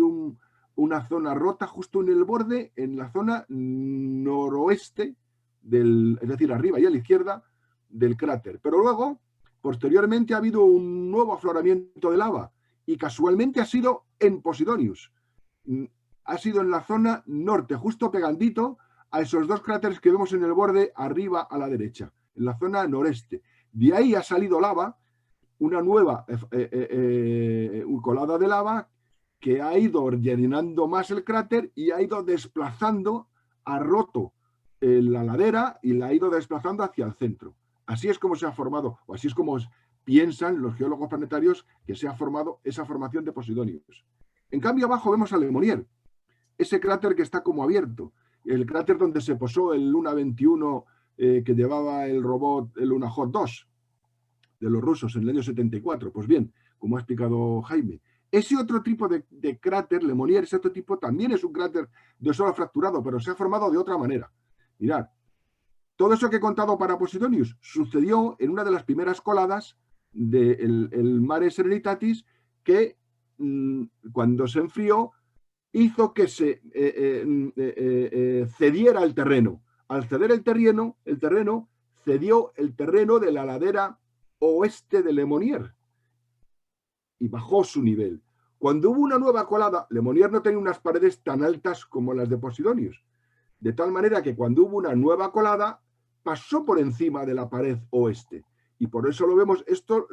una zona rota justo en el borde, en la zona noroeste, es decir, arriba y a la izquierda del cráter. Pero luego, posteriormente, ha habido un nuevo afloramiento de lava y casualmente ha sido en Posidonius. Ha sido en la zona norte, justo pegandito a esos dos cráteres que vemos en el borde arriba a la derecha, en la zona noreste. De ahí ha salido lava, una nueva colada de lava que ha ido llenando más el cráter y ha ido desplazando, ha roto la ladera y la ha ido desplazando hacia el centro. Así es como se ha formado, o así es como piensan los geólogos planetarios que se ha formado esa formación de Posidonius. En cambio, abajo vemos a Le Monnier, ese cráter que está como abierto, el cráter donde se posó el Luna 21 que llevaba el robot, el Lunokhod 2, de los rusos en el año 74. Pues bien, como ha explicado Jaime, ese otro tipo de cráter, Le Monnier, ese otro tipo también es un cráter de suelo fracturado, pero se ha formado de otra manera. Mirad, todo eso que he contado para Posidonius sucedió en una de las primeras coladas del Mare Serenitatis, que cuando se enfrió hizo que se cediera el terreno. Al ceder el terreno cedió el terreno de la ladera oeste de Le Monnier y bajó su nivel. Cuando hubo una nueva colada, Le Monnier no tenía unas paredes tan altas como las de Posidonius, de tal manera que cuando hubo una nueva colada, pasó por encima de la pared oeste. Y por eso lo vemos, esto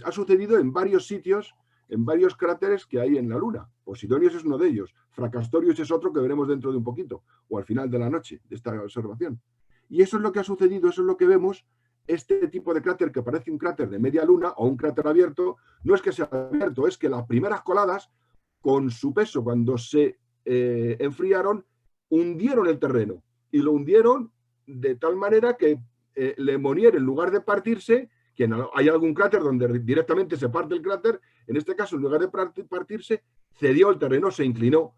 ha sucedido en varios sitios, en varios cráteres que hay en la Luna. Posidonius es uno de ellos, Fracastorius es otro que veremos dentro de un poquito, o al final de la noche, de esta observación. Y eso es lo que ha sucedido, eso es lo que vemos. Este tipo de cráter que parece un cráter de media luna o un cráter abierto, no es que sea abierto, es que las primeras coladas, con su peso, cuando se enfriaron, hundieron el terreno. Y lo hundieron de tal manera que Le Monnier, en lugar de partirse, que hay algún cráter donde directamente se parte el cráter, en este caso, en lugar de partirse, cedió el terreno, se inclinó.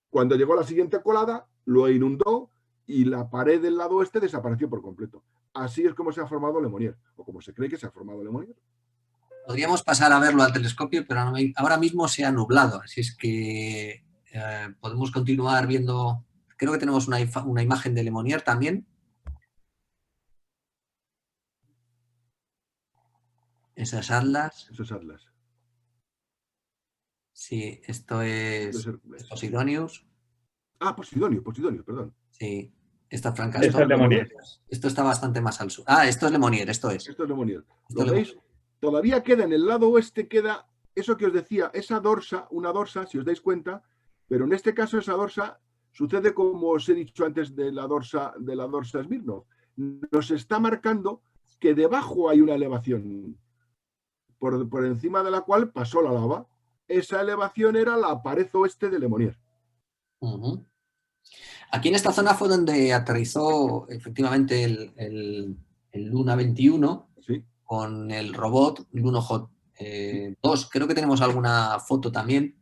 Cuando llegó la siguiente colada, lo inundó y la pared del lado oeste desapareció por completo. Así es como se ha formado Le Monnier, o como se cree que se ha formado Le Monnier. Podríamos pasar a verlo al telescopio, pero ahora mismo se ha nublado, así es que podemos continuar viendo. Creo que tenemos una imagen de Le Monnier también. Esas atlas. Esos atlas. Sí, esto es Posidonius. Ah, Posidonius, perdón. Sí, esta Fracastorius. Esto es Le Monnier. Esto está bastante más al sur. Ah, esto es Le Monnier, esto es. Esto es Le Monnier. Esto ¿Lo veis? Todavía queda en el lado oeste, queda eso que os decía, esa dorsa, una dorsa, si os dais cuenta, pero en este caso esa dorsa sucede como os he dicho antes de la dorsa Smirnov. Nos está marcando que debajo hay una elevación por encima de la cual pasó la lava. Esa elevación era la pared oeste de Le Monnier. Aquí en esta zona fue donde aterrizó efectivamente el Luna 21, ¿sí?, con el robot Lunokhod 2. Creo que tenemos alguna foto también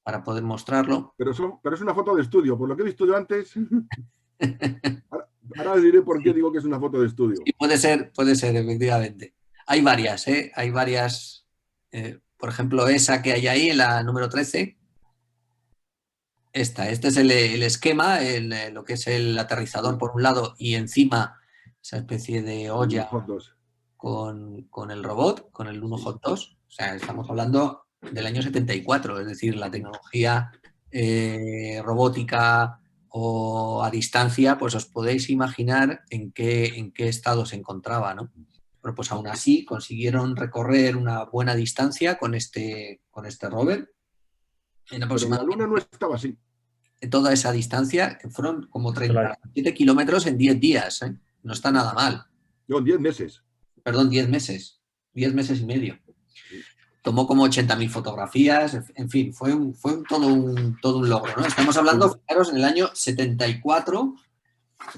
para poder mostrarlo. Pero es una foto de estudio, por lo que he visto yo antes. Ahora os diré por qué digo que es una foto de estudio. Sí, puede ser, efectivamente. Hay varias, hay varias. Por ejemplo, esa que hay ahí, en la número 13. Este es el esquema, lo que es el aterrizador por un lado y encima esa especie de olla con el robot, con el Lunokhod 2. O sea, estamos hablando del año 74, es decir, la tecnología robótica o a distancia, pues os podéis imaginar en qué estado se encontraba, ¿no? Pero pues aún así consiguieron recorrer una buena distancia con este rover. Pero la Luna no estaba así. Toda esa distancia fueron como 37 kilómetros en 10 días, ¿eh? No está nada mal. No, 10 meses. Perdón, 10 meses. 10 meses y medio. Tomó como 80.000 fotografías, en fin, fue todo un logro, ¿no? Estamos hablando, fijaros, en el año 74,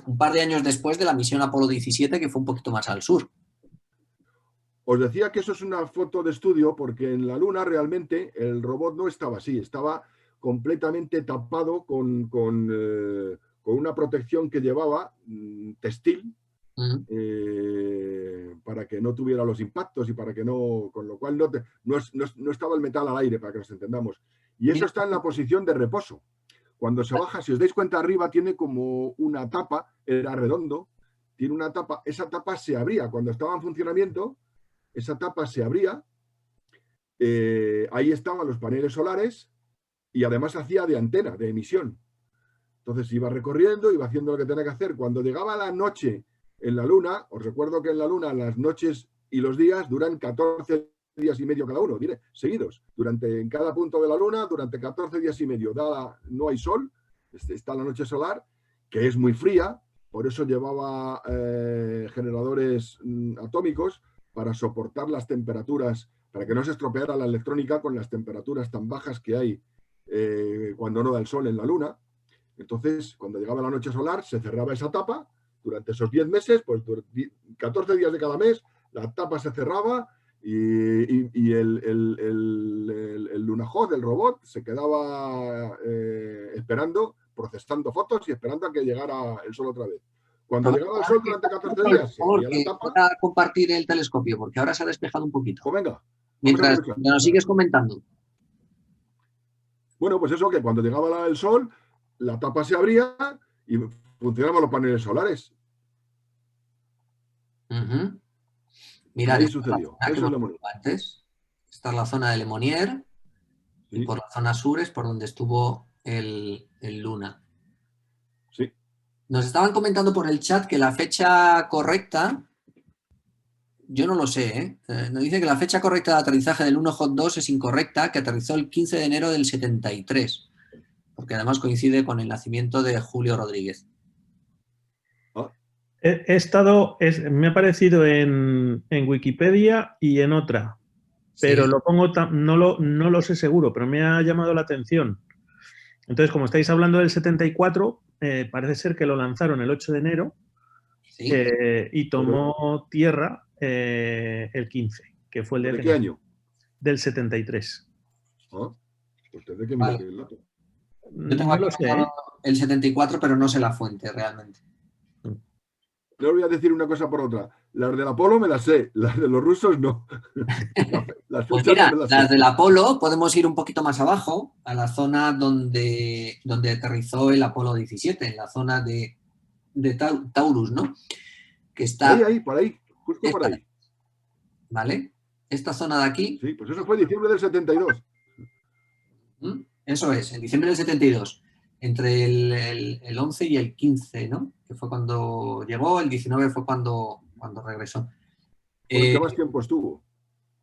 un par de años después de la misión Apolo 17, que fue un poquito más al sur. Os decía que eso es una foto de estudio porque en la Luna realmente el robot no estaba así, estaba completamente tapado con una protección que llevaba textil para que no tuviera los impactos y para que no, con lo cual no estaba el metal al aire, para que nos entendamos. Y eso está en la posición de reposo. Cuando se baja, si os dais cuenta, arriba tiene como una tapa, era redondo, tiene una tapa, esa tapa se abría cuando estaba en funcionamiento. Esa tapa se abría, ahí estaban los paneles solares y además hacía de antena, de emisión. Entonces iba recorriendo, iba haciendo lo que tenía que hacer. Cuando llegaba la noche en la Luna, os recuerdo que en la Luna las noches y los días duran 14 días y medio cada uno, mire, seguidos. En cada punto de la Luna, durante 14 días y medio. No hay sol, está la noche solar, que es muy fría, por eso llevaba generadores atómicos, para soportar las temperaturas, para que no se estropeara la electrónica con las temperaturas tan bajas que hay cuando no da el sol en la Luna. Entonces, cuando llegaba la noche solar, se cerraba esa tapa durante esos 10 meses, pues 14 días de cada mes, la tapa se cerraba y el Lunokhod, el robot, se quedaba esperando, procesando fotos y esperando a que llegara el sol otra vez. Cuando llegaba el sol durante 14 días, se abría la tapa. Voy a compartir el telescopio, porque ahora se ha despejado un poquito. Pues venga. Mientras nos sigues comentando. Bueno, pues eso, que cuando llegaba el sol, la tapa se abría y funcionaban los paneles solares. Mirad, ahí sucedió. Eso es lo bonito. Antes. Esta es la zona de Le Monnier. Sí. Y por la zona sur es por donde estuvo el Luna. Sí. Nos estaban comentando por el chat que la fecha correcta, yo no lo sé, nos dice que la fecha correcta de aterrizaje del Lunokhod 2 es incorrecta, que aterrizó el 15 de enero del 73, porque además coincide con el nacimiento de Julio Rodríguez. Me ha aparecido en Wikipedia y en otra, pero sí, lo pongo no lo sé seguro, pero me ha llamado la atención. Entonces, como estáis hablando del 74, parece ser que lo lanzaron el 8 de enero, sí, y tomó tierra el 15, que fue el día ¿De qué año? Del 73. Pues tendré que mirar el dato. Yo tengo aquí el 74, pero no sé la fuente realmente. Le voy a decir una cosa por otra. Las del Apolo me las sé, las de los rusos no. Pues mira, las del Apolo podemos ir un poquito más abajo, a la zona donde aterrizó el Apolo 17, en la zona de Taurus, ¿no? Que está... Ahí, por ahí, justo por ahí. ¿Vale? Esta zona de aquí... Sí, pues eso fue en diciembre del 72. Eso es, en diciembre del 72. Entre el 11 y el 15, ¿no? Que fue cuando llegó, el 19 fue cuando regresó. ¿Qué más tiempo estuvo?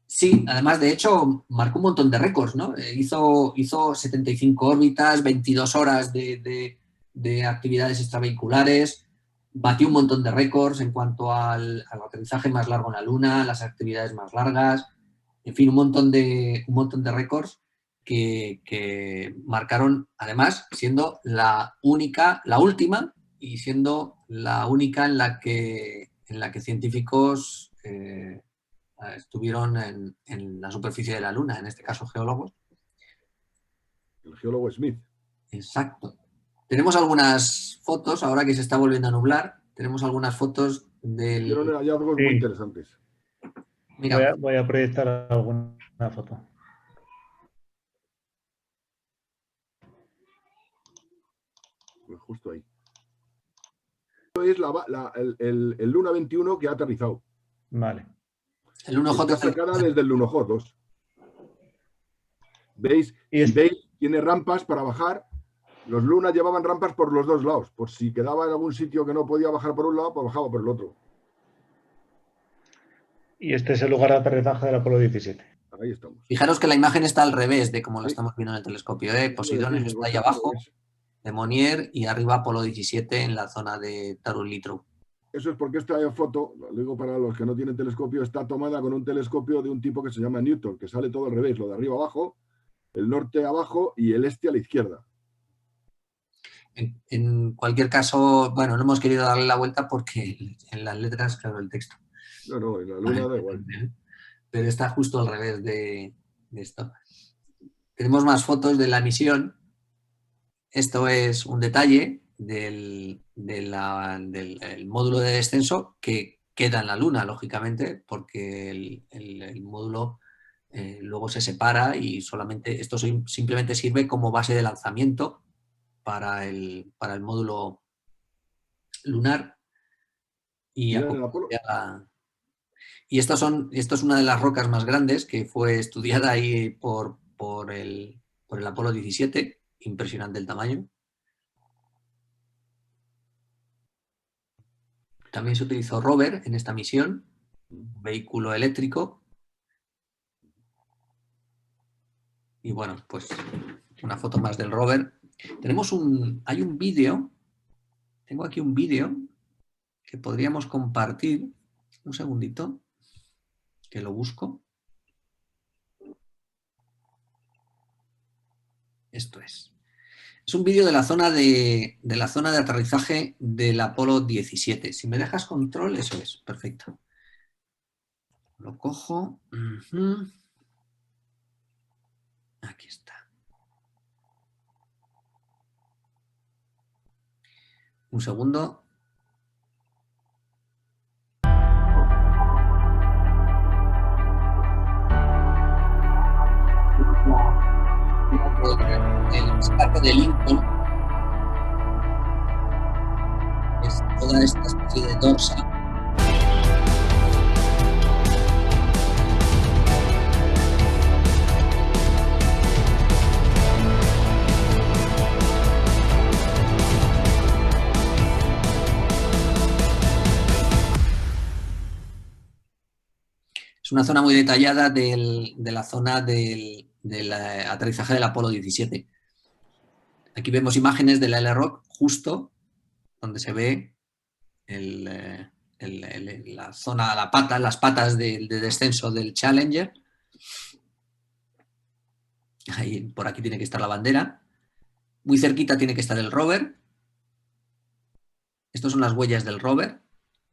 Sí, además, de hecho, marcó un montón de récords, ¿no? Hizo 75 órbitas, 22 horas de actividades extravehiculares, batió un montón de récords en cuanto al aterrizaje más largo en la Luna, las actividades más largas, en fin, un montón de récords que marcaron, además, siendo la última y siendo la única en la que científicos estuvieron en la superficie de la Luna, en este caso geólogos. El geólogo Smith. Exacto. Tenemos algunas fotos, ahora que se está volviendo a nublar, tenemos algunas fotos del... Hicieron hallazgos muy interesantes. Mira, voy a proyectar alguna foto. Pues justo ahí. Esto es el Luna 21 que ha aterrizado. Vale. El Lunokhod está sacada desde el Lunokhod 2. ¿Veis? Si veis, tiene rampas para bajar. Los Lunas llevaban rampas por los dos lados. Por si quedaba en algún sitio que no podía bajar por un lado, pues bajaba por el otro. Y este es el lugar de aterrizaje del Apolo 17. Ahí estamos. Fijaros que la imagen está al revés de como la estamos viendo en el telescopio. Posidones está ahí abajo, Le Monnier, y arriba Apolo 17 en la zona de Taurus-Littrow. Eso es porque esta foto, lo digo para los que no tienen telescopio, está tomada con un telescopio de un tipo que se llama Newton, que sale todo al revés, lo de arriba abajo, el norte abajo y el este a la izquierda. En cualquier caso, bueno, no hemos querido darle la vuelta porque en las letras, claro, el texto. No, en la Luna da igual. Pero está justo al revés de esto. Tenemos más fotos de la misión. Esto es un detalle del módulo de descenso que queda en la Luna, lógicamente, porque el módulo luego se separa y solamente esto simplemente sirve como base de lanzamiento para el módulo lunar. Y esto es una de las rocas más grandes que fue estudiada ahí por el Apolo 17, impresionante el tamaño. También se utilizó rover en esta misión, un vehículo eléctrico. Y bueno, pues una foto más del rover. Hay un vídeo, tengo aquí un vídeo que podríamos compartir. Un segundito, que lo busco. Esto es. Es un vídeo de la zona de aterrizaje del Apolo 17. Si me dejas control, eso es, perfecto. Lo cojo. Aquí está. Un segundo. El descargue de Lincoln es toda esta especie de dorsa. Es una zona muy detallada de la zona del aterrizaje del Apolo 17. Aquí vemos imágenes del L-Rock justo donde se ve la zona, las patas de descenso del Challenger. Ahí, por aquí tiene que estar la bandera. Muy cerquita tiene que estar el rover. Estas son las huellas del rover.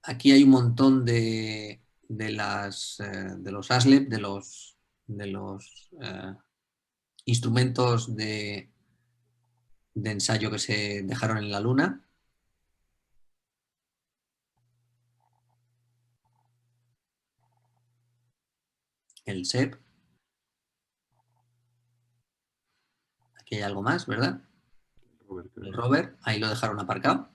Aquí hay un montón de los ASLEP, de los instrumentos de ensayo que se dejaron en la Luna. El SEP. Aquí hay algo más, ¿verdad? El rover, ahí lo dejaron aparcado.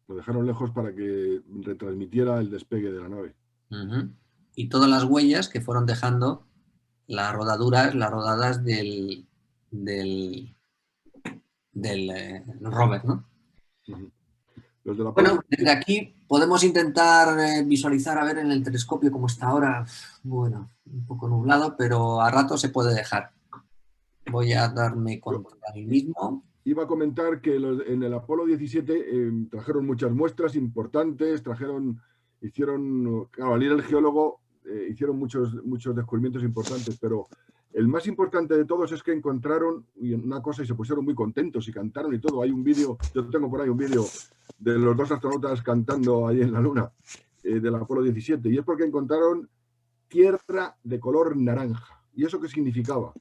Lo dejaron lejos para que retransmitiera el despegue de la nave. Y todas las huellas que fueron dejando las rodadas del rover, ¿no? Los de la bueno, desde aquí podemos intentar visualizar, a ver en el telescopio cómo está ahora. Bueno, un poco nublado, pero a rato se puede dejar. Voy a darme contra el mismo. Iba a comentar que en el Apolo 17 trajeron muchas muestras importantes, hicieron, claro, al ir el geólogo, hicieron muchos descubrimientos importantes, pero el más importante de todos es que encontraron una cosa y se pusieron muy contentos y cantaron y todo. Hay un vídeo, yo tengo por ahí un vídeo de los dos astronautas cantando ahí en la Luna, del Apolo 17, y es porque encontraron tierra de color naranja. ¿Y eso qué significaba?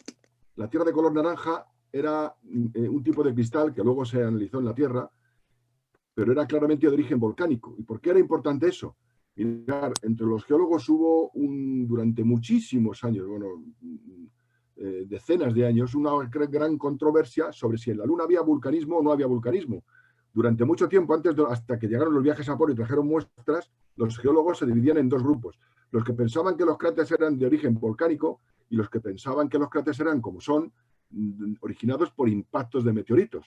La tierra de color naranja era un tipo de cristal que luego se analizó en la Tierra, pero era claramente de origen volcánico. ¿Y por qué era importante eso? Mirar, entre los geólogos hubo durante muchísimos años, bueno, decenas de años, una gran controversia sobre si en la Luna había vulcanismo o no había vulcanismo. Durante mucho tiempo, hasta que llegaron los viajes a Apolo y trajeron muestras, los geólogos se dividían en dos grupos. Los que pensaban que los cráteres eran de origen volcánico y los que pensaban que los cráteres eran, como son, originados por impactos de meteoritos.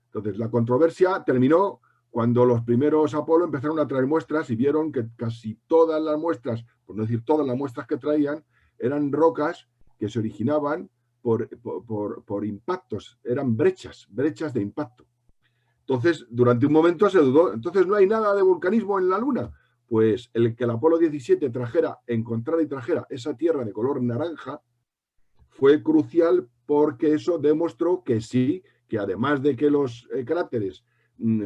Entonces, la controversia terminó cuando los primeros Apolo empezaron a traer muestras y vieron que casi todas las muestras, por no decir todas las muestras que traían, eran rocas que se originaban por impactos, eran brechas de impacto. Entonces, durante un momento se dudó, entonces no hay nada de vulcanismo en la Luna. Pues el que el Apolo 17 encontrara y trajera esa tierra de color naranja fue crucial porque eso demostró que sí, que además de que los cráteres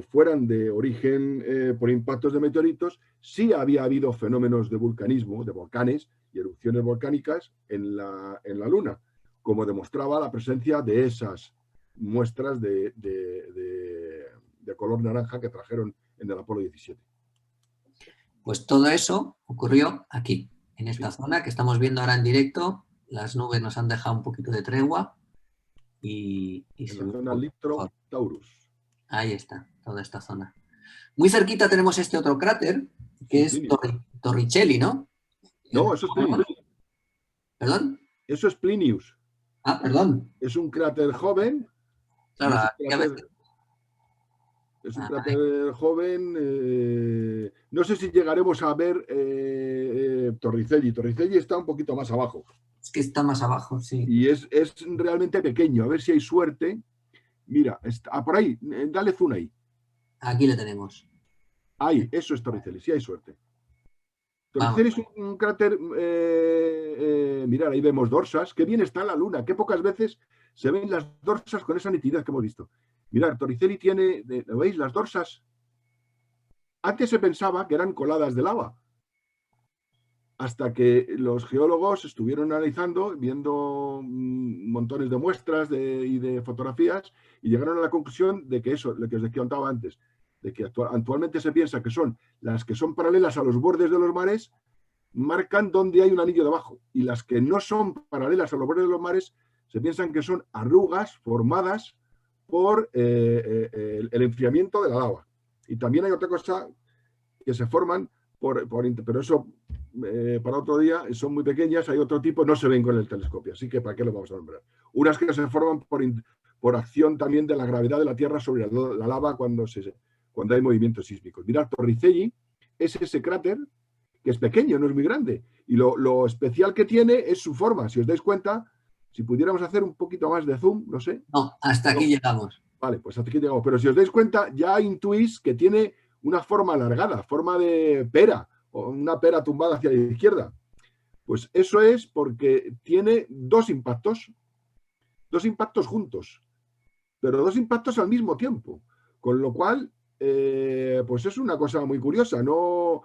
fueran de origen por impactos de meteoritos, sí había habido fenómenos de vulcanismo, de volcanes y erupciones volcánicas en la Luna, como demostraba la presencia de esas muestras de color naranja que trajeron en el Apolo 17. Pues todo eso ocurrió aquí, en esta zona que estamos viendo ahora en directo. Las nubes nos han dejado un poquito de tregua y en la zona Littrow Taurus. Ahí está, toda esta zona. Muy cerquita tenemos este otro cráter, que es Torricelli, ¿no? No, eso es Plinius. ¿Perdón? Eso es Plinius. Ah, perdón. Es un cráter joven. Claro, es un cráter joven. No sé si llegaremos a ver Torricelli. Torricelli está un poquito más abajo. Es que está más abajo, sí. Y es realmente pequeño. A ver si hay suerte. Mira, por ahí, dale zoom ahí. Aquí lo tenemos. Ahí, eso es Torricelli, si hay suerte. Torricelli es un cráter, mirad, ahí vemos dorsas. Qué bien está la Luna, qué pocas veces se ven las dorsas con esa nitidez que hemos visto. Mirad, Torricelli tiene, ¿lo veis? Las dorsas. Antes se pensaba que eran coladas de lava, hasta que los geólogos estuvieron analizando, viendo montones de muestras y de fotografías, y llegaron a la conclusión de que eso, lo que os contaba antes, de que actualmente se piensa que son las que son paralelas a los bordes de los mares, marcan dónde hay un anillo debajo, y las que no son paralelas a los bordes de los mares se piensan que son arrugas formadas por el enfriamiento de la lava. Y también hay otra cosa que se forman pero eso para otro día, son muy pequeñas, hay otro tipo, no se ven con el telescopio, así que ¿para qué lo vamos a nombrar? Unas que se forman por acción también de la gravedad de la Tierra sobre la lava cuando hay movimientos sísmicos. Mirad, Torricelli es ese cráter que es pequeño, no es muy grande, y lo especial que tiene es su forma. Si os dais cuenta, si pudiéramos hacer un poquito más de zoom, no sé. No, hasta aquí llegamos. Vale, pues hasta aquí llegamos. Pero si os dais cuenta, ya intuís que tiene una forma alargada, forma de pera, o una pera tumbada hacia la izquierda. Pues eso es porque tiene dos impactos juntos, pero dos impactos al mismo tiempo. Con lo cual, pues es una cosa muy curiosa. No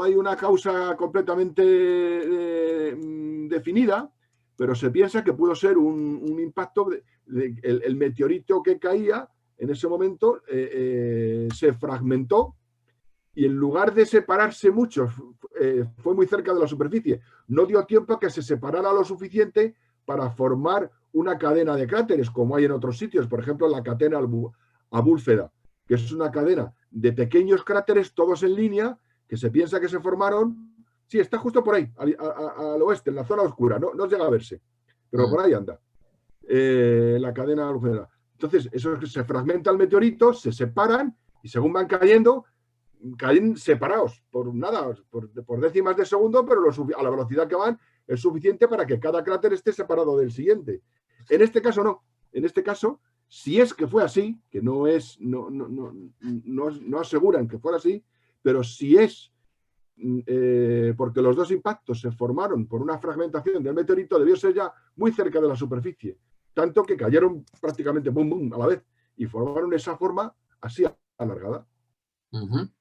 hay una causa completamente definida, pero se piensa que pudo ser un impacto, el meteorito que caía en ese momento se fragmentó y en lugar de separarse mucho, fue muy cerca de la superficie. No dio tiempo a que se separara lo suficiente para formar una cadena de cráteres, como hay en otros sitios, por ejemplo, la cadena Abúlfeda, que es una cadena de pequeños cráteres, todos en línea, que se piensa que se formaron. Sí, está justo por ahí, al oeste, en la zona oscura, no llega a verse, pero por ahí anda, la cadena Abúlfeda. Entonces, eso se fragmenta el meteorito, se separan y según van cayendo, caen separados por nada, por décimas de segundo, pero a la velocidad que van es suficiente para que cada cráter esté separado del siguiente. En este caso no. En este caso, si es que fue así, que no aseguran que fuera así, pero si es porque los dos impactos se formaron por una fragmentación del meteorito, debió ser ya muy cerca de la superficie, tanto que cayeron prácticamente bum, bum, a la vez y formaron esa forma así alargada. Un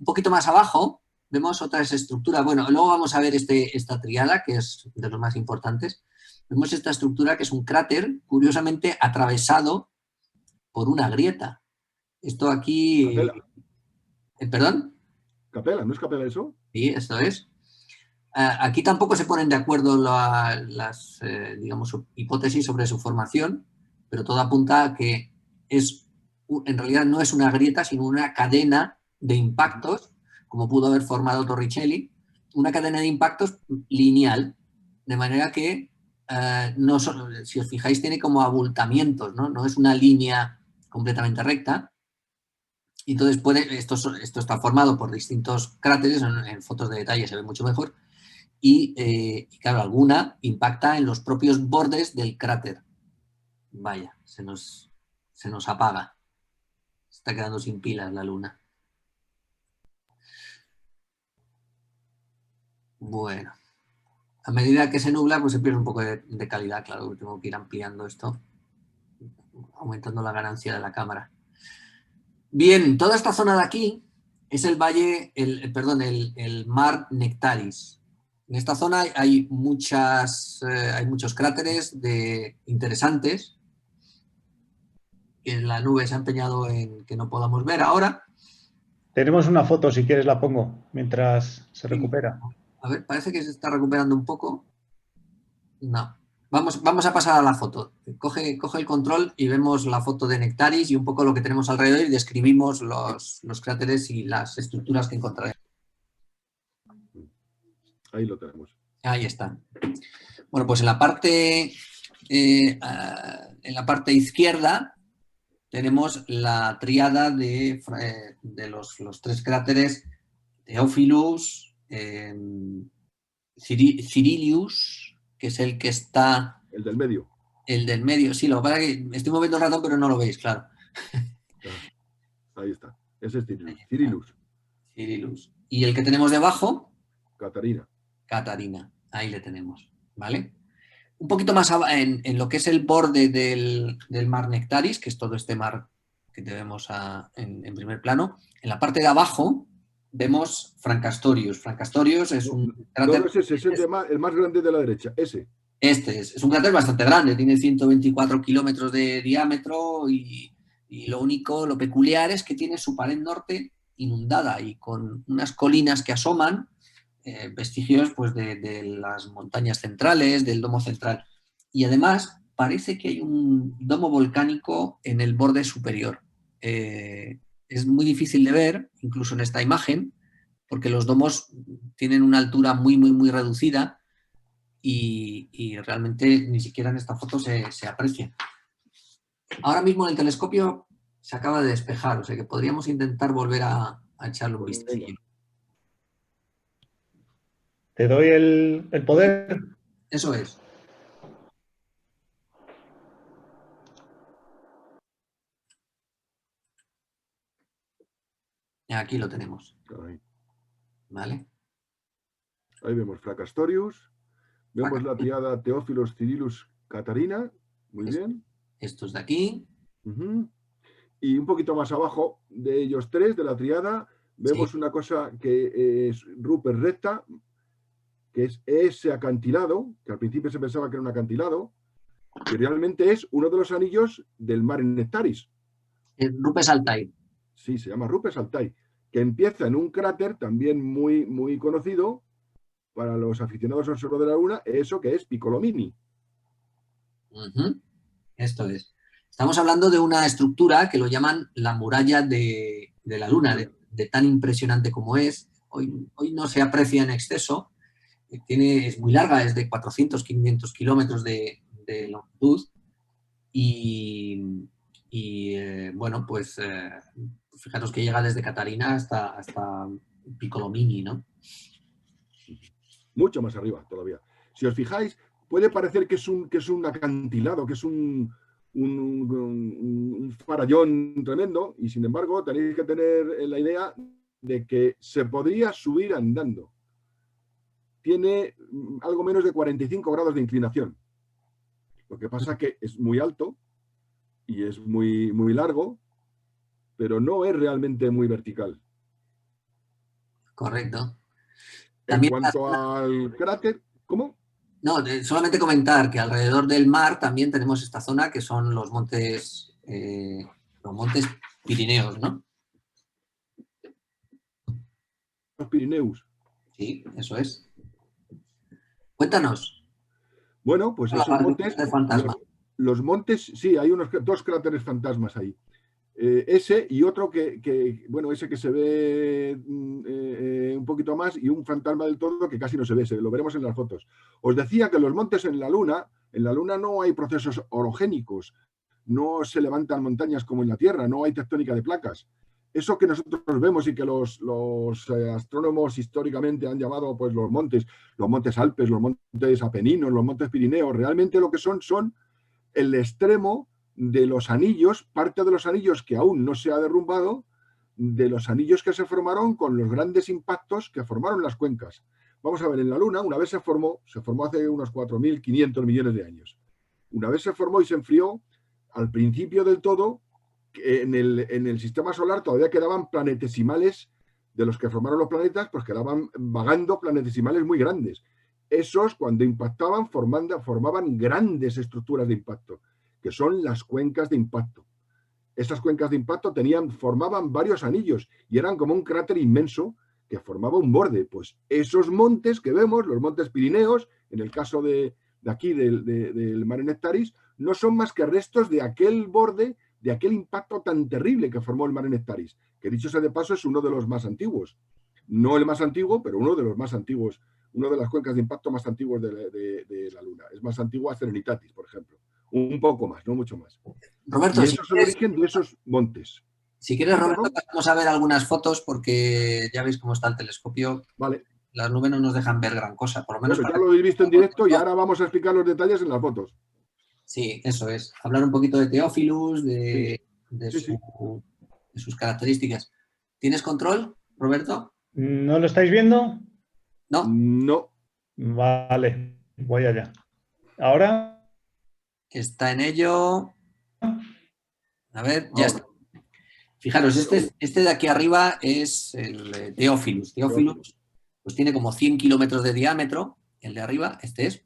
poquito más abajo vemos otras estructuras. Bueno, luego vamos a ver esta triada, que es de los más importantes. Vemos esta estructura que es un cráter, curiosamente atravesado por una grieta. Esto aquí... Capela. ¿Perdón? Capela, ¿no es Capela eso? Sí, esto es. Aquí tampoco se ponen de acuerdo las digamos, hipótesis sobre su formación, pero todo apunta a que en realidad no es una grieta, sino una cadena de impactos, como pudo haber formado Torricelli, una cadena de impactos lineal, de manera que, si os fijáis, tiene como abultamientos, no es una línea completamente recta. Y entonces esto está formado por distintos cráteres, en fotos de detalle se ve mucho mejor, y claro, alguna impacta en los propios bordes del cráter. Vaya, se nos apaga. Está quedando sin pilas la luna. Bueno, a medida que se nubla, pues se pierde un poco de calidad, claro, tengo que ir ampliando esto, aumentando la ganancia de la cámara. Bien, toda esta zona de aquí es el valle, el mar Nectaris. En esta zona hay muchos cráteres interesantes que la nube se ha empeñado en que no podamos ver ahora. Tenemos una foto, si quieres la pongo, mientras se recupera. A ver, parece que se está recuperando un poco. No. Vamos a pasar a la foto. Coge el control y vemos la foto de Nectaris y un poco lo que tenemos alrededor y describimos los cráteres y las estructuras que encontraremos. Ahí lo tenemos. Ahí está. Bueno, pues en la parte izquierda tenemos la tríada de los tres cráteres Theophilus, Cyrilius, que es el que está... El del medio. El del medio, sí, lo que pasa es que estoy moviendo el ratón, pero no lo veis, claro. Ahí está. Ese es Cyrillus. Cyrillus. Y el que tenemos debajo... Catarina. Catarina. Ahí le tenemos, ¿vale? Un poquito más en lo que es el borde del mar Nectaris, que es todo este mar que tenemos en primer plano, en la parte de abajo vemos Francastorius. Francastorius es un cráter... No, es el más grande de la derecha, ese. Este es un cráter bastante grande, tiene 124 kilómetros de diámetro y lo único, lo peculiar es que tiene su pared norte inundada y con unas colinas que asoman, vestigios pues, de las montañas centrales, del domo central. Y además parece que hay un domo volcánico en el borde superior. Es muy difícil de ver, incluso en esta imagen, porque los domos tienen una altura muy, muy, muy reducida y realmente ni siquiera en esta foto se aprecia. Ahora mismo en el telescopio se acaba de despejar, o sea que podríamos intentar volver a echarle un vistacillo. ¿Te doy el poder? Eso es. Aquí lo tenemos. Ahí. ¿Vale? Ahí vemos Fracastorius, vemos la triada Teófilos, Cirilus, Catarina, muy bien. Estos de aquí. Y un poquito más abajo de ellos tres, de la triada, vemos una cosa que es Rupert Recta, que es ese acantilado, que al principio se pensaba que era un acantilado, que realmente es uno de los anillos del mar Nectaris. Rupes Altai. Sí, se llama Rupes Altai, que empieza en un cráter también muy, muy conocido para los aficionados al Observador de la Luna, eso que es Piccolomini. Esto es. Estamos hablando de una estructura que lo llaman la muralla de la Luna, de tan impresionante como es. Hoy no se aprecia en exceso. Es muy larga, es de 400, 500 kilómetros de longitud. Y bueno, pues fijaros que llega desde Catarina hasta Piccolomini, ¿no? Mucho más arriba todavía. Si os fijáis, puede parecer que es un acantilado, que es un farallón tremendo, y sin embargo tenéis que tener la idea de que se podría subir andando. Tiene algo menos de 45 grados de inclinación. Lo que pasa es que es muy alto y es muy, muy largo, pero no es realmente muy vertical. Correcto. También en cuanto al cráter, ¿cómo? No, solamente comentar que alrededor del mar también tenemos esta zona que son los montes Pirineos, ¿no? Los Pirineos. Sí, eso es. Cuéntanos. Bueno, pues esos montes, los montes, sí, hay dos cráteres fantasmas ahí. Ese y otro bueno, ese que se ve un poquito más y un fantasma del todo que casi no se ve, lo veremos en las fotos. Os decía que los montes en la Luna no hay procesos orogénicos, no se levantan montañas como en la Tierra, no hay tectónica de placas. Eso que nosotros vemos y que los astrónomos históricamente han llamado pues los montes Alpes, los montes Apeninos, los montes Pirineos, realmente lo que son el extremo de los anillos, parte de los anillos que aún no se ha derrumbado, de los anillos que se formaron con los grandes impactos que formaron las cuencas. Vamos a ver, en la Luna una vez se formó hace unos 4.500 millones de años. Una vez se formó y se enfrió, al principio del todo, en el sistema solar todavía quedaban planetesimales de los que formaron los planetas, pues quedaban vagando planetesimales muy grandes. Esos, cuando impactaban, formaban grandes estructuras de impacto, que son las cuencas de impacto. Estas cuencas de impacto formaban varios anillos y eran como un cráter inmenso que formaba un borde. Pues esos montes que vemos, los montes Pirineos, en el caso de aquí del Mare Nectaris, no son más que restos de aquel borde, de aquel impacto tan terrible que formó el Mare Nectaris, que dicho sea de paso es uno de los más antiguos. No el más antiguo, pero uno de los más antiguos, una de las cuencas de impacto más antiguos de la Luna. Es más antigua Serenitatis, por ejemplo. Un poco más, no mucho más. Roberto, y eso es el origen de esos montes. Si quieres, Roberto, vamos a ver algunas fotos porque ya veis cómo está el telescopio. Vale. Las nubes no nos dejan ver gran cosa, por lo menos. Bueno, ya lo habéis visto en directo y ahora vamos a explicar los detalles en las fotos. Sí, eso es. Hablar un poquito de Teófilus, de sus características. ¿Tienes control, Roberto? ¿No lo estáis viendo? No. No. Vale, voy allá. ¿Ahora? Está en ello. A ver, ya está. Fijaros, este de aquí arriba es el Theophilus. Theophilus pues tiene como 100 kilómetros de diámetro. El de arriba, este es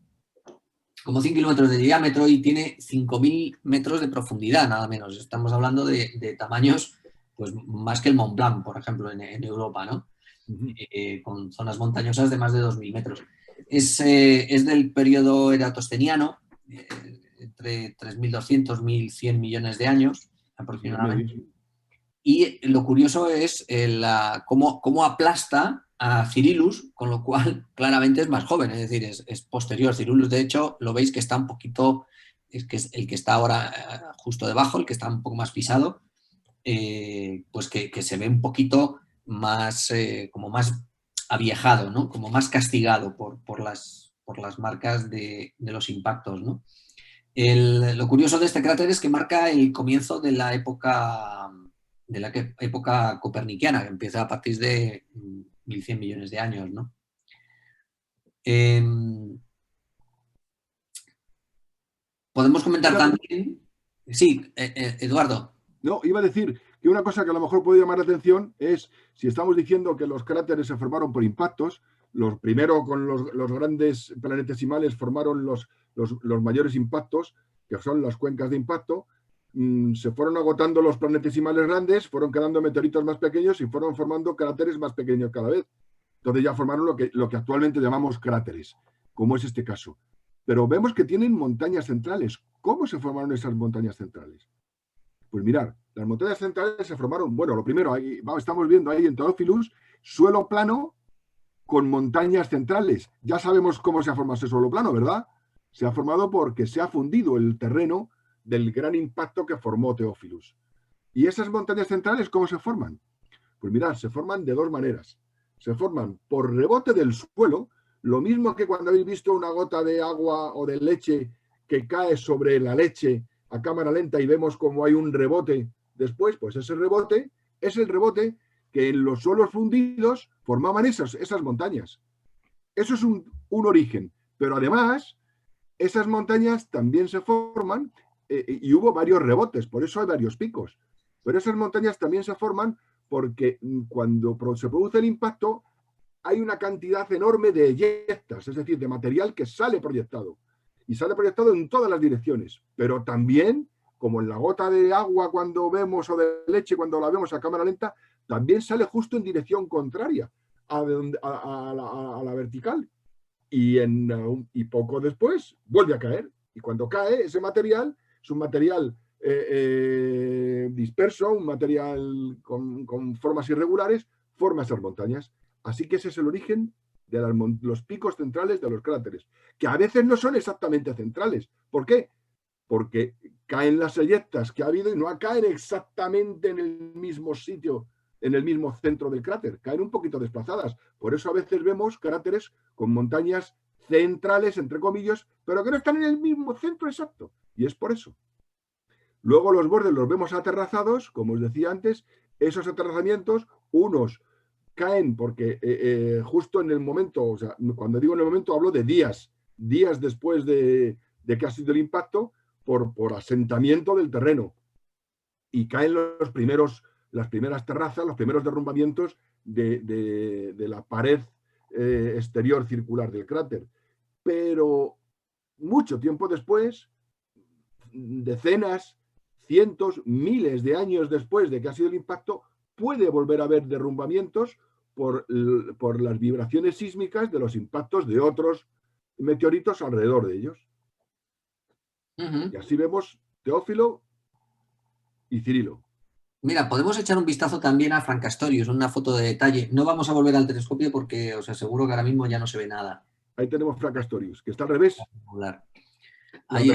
como 100 kilómetros de diámetro y tiene 5.000 metros de profundidad, nada menos. Estamos hablando de tamaños pues más que el Mont Blanc, por ejemplo, en Europa, ¿no? Con zonas montañosas de más de 2.000 metros. Es del periodo eratostheniano, entre 3.200 y 1.100 millones de años aproximadamente. Y lo curioso es cómo aplasta a Cyrillus, con lo cual claramente es más joven, es decir, es posterior. Cyrillus, de hecho, lo veis que está un poquito, es que es el que está ahora justo debajo, el que está un poco más pisado, pues que se ve un poquito más, como más aviejado, ¿no? Como más castigado por las marcas de los impactos, ¿no? Lo curioso de este cráter es que marca el comienzo de la época copernicana, que empieza a partir de 1.100 millones de años, ¿no? Podemos comentar también... Sí, Eduardo. No, iba a decir que una cosa que a lo mejor puede llamar la atención es, si estamos diciendo que los cráteres se formaron por impactos, los primero con los grandes planetesimales formaron los mayores impactos, que son las cuencas de impacto, se fueron agotando los planetesimales grandes, fueron quedando meteoritos más pequeños y fueron formando cráteres más pequeños cada vez. Entonces ya formaron lo que actualmente llamamos cráteres, como es este caso. Pero vemos que tienen montañas centrales. ¿Cómo se formaron esas montañas centrales? Pues mirad, las montañas centrales se formaron, bueno, lo primero, estamos viendo ahí en Theophilus, suelo plano con montañas centrales. Ya sabemos cómo se ha formado ese suelo plano, ¿verdad? Se ha formado porque se ha fundido el terreno del gran impacto que formó Theophilus. ¿Y esas montañas centrales cómo se forman? Pues mirad, se forman de dos maneras. Se forman por rebote del suelo, lo mismo que cuando habéis visto una gota de agua o de leche que cae sobre la leche a cámara lenta y vemos como hay un rebote después, pues ese rebote es el rebote que en los suelos fundidos formaban esas montañas. Eso es un origen, pero además esas montañas también se forman y hubo varios rebotes, por eso hay varios picos, pero esas montañas también se forman porque cuando se produce el impacto hay una cantidad enorme de eyectas, es decir, de material que sale proyectado. Y sale proyectado en todas las direcciones, pero también, como en la gota de agua cuando vemos, o de leche cuando la vemos a cámara lenta, también sale justo en dirección contraria a la vertical. Y poco después vuelve a caer. Y cuando cae, ese material es un material disperso, un material con formas irregulares, forma esas montañas. Así que ese es el origen de los picos centrales de los cráteres, que a veces no son exactamente centrales. ¿Por qué? Porque caen las eyectas que ha habido y no caen exactamente en el mismo sitio, en el mismo centro del cráter, caen un poquito desplazadas. Por eso a veces vemos cráteres con montañas centrales, entre comillas, pero que no están en el mismo centro exacto. Y es por eso. Luego los bordes los vemos aterrazados, como os decía antes, esos aterrazamientos, unos caen porque justo en el momento, o sea, cuando digo en el momento hablo de días después de que ha sido el impacto, por asentamiento del terreno. Y caen las primeras terrazas, los primeros derrumbamientos de la pared exterior circular del cráter. Pero mucho tiempo después, decenas, cientos, miles de años después de que ha sido el impacto, puede volver a haber derrumbamientos por las vibraciones sísmicas de los impactos de otros meteoritos alrededor de ellos. Y así vemos Teófilo y Cirilo. Mira, podemos echar un vistazo también a Fracastorius, una foto de detalle. No vamos a volver al telescopio porque os aseguro que ahora mismo ya no se ve nada. Ahí tenemos Fracastorius, que está al revés. Ahí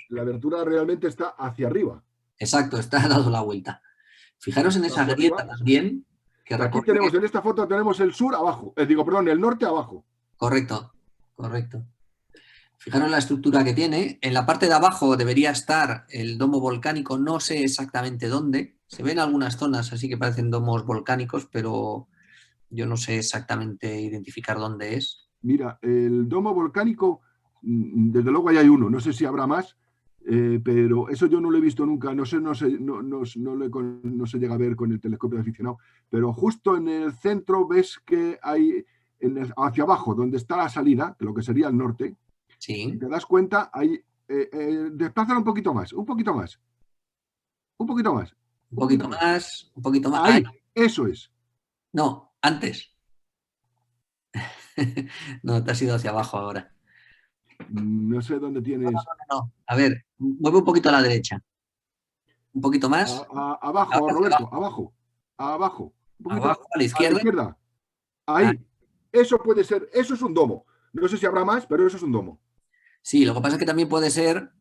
la abertura realmente está hacia arriba. Exacto, está dado la vuelta. Fijaros en esa grieta también. Que aquí tenemos, en esta foto tenemos el sur abajo, el norte abajo. Correcto, correcto. Fijaros la estructura que tiene. En la parte de abajo debería estar el domo volcánico, no sé exactamente dónde. Se ven algunas zonas así que parecen domos volcánicos, pero yo no sé exactamente identificar dónde es. Mira, el domo volcánico Desde luego ahí hay uno, no sé si habrá más, pero eso yo no lo he visto nunca, no se llega a ver con el telescopio de aficionado, pero justo en el centro ves que hay, hacia abajo, donde está la salida, de lo que sería el norte, Sí. si te das cuenta, hay, desplázala un poquito más, un poquito más, un poquito más. Un poquito más, un poquito más. Ahí, eso es. No, antes. No, te has ido hacia abajo ahora. No sé dónde tienes. No. A ver, mueve un poquito a la derecha. Un poquito más. Abajo, Ahora Roberto, abajo. Abajo. Un poquito abajo, a la a la izquierda. izquierda. Ahí. Eso puede ser, eso es un domo. No sé si habrá más, pero eso es un domo. Sí, lo que pasa es que también puede ser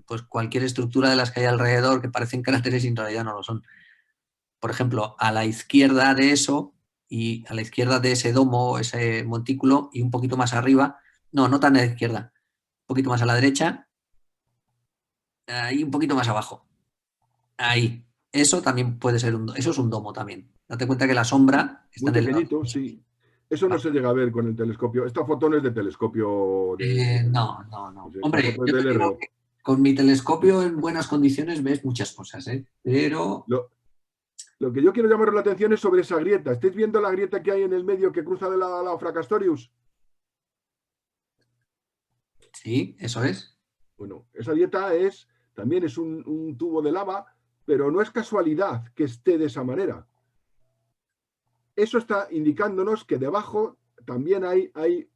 pues cualquier estructura de las que hay alrededor que parecen cráteres y en realidad no lo son. Por ejemplo, a la izquierda de eso y a la izquierda de ese domo, ese montículo y un poquito más arriba, no tan a la izquierda, un poquito más a la derecha y un poquito más abajo. Ahí. Eso también puede ser eso es un domo también. Date cuenta que la sombra está Muy en el lado. pequeñito, sí. Eso no se llega a ver con el telescopio. Esta foto no es de telescopio. No. Esta Hombre, foto es yo te del digo RO. que con mi telescopio en buenas condiciones ves muchas cosas, pero... Lo que yo quiero llamar la atención es sobre esa grieta. ¿Estáis viendo la grieta que hay en el medio que cruza de lado a lado Fracastorius? Sí, eso es. Bueno, esa grieta también es un tubo de lava, pero no es casualidad que esté de esa manera. Eso está indicándonos que debajo también hay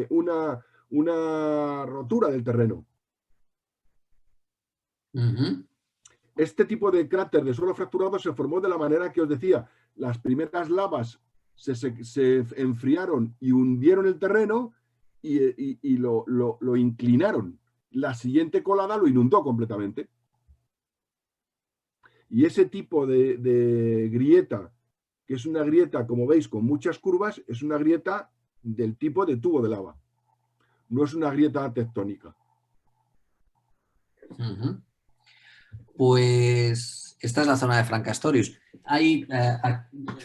una rotura del terreno. Uh-huh. Este tipo de cráter de suelo fracturado se formó de la manera que os decía. Las primeras lavas se enfriaron y hundieron el terreno y lo inclinaron. La siguiente colada lo inundó completamente. Y ese tipo de grieta, que es una grieta, como veis, con muchas curvas, es una grieta del tipo de tubo de lava. No es una grieta tectónica. Uh-huh. Pues esta es la zona de Fracastorius. Hay...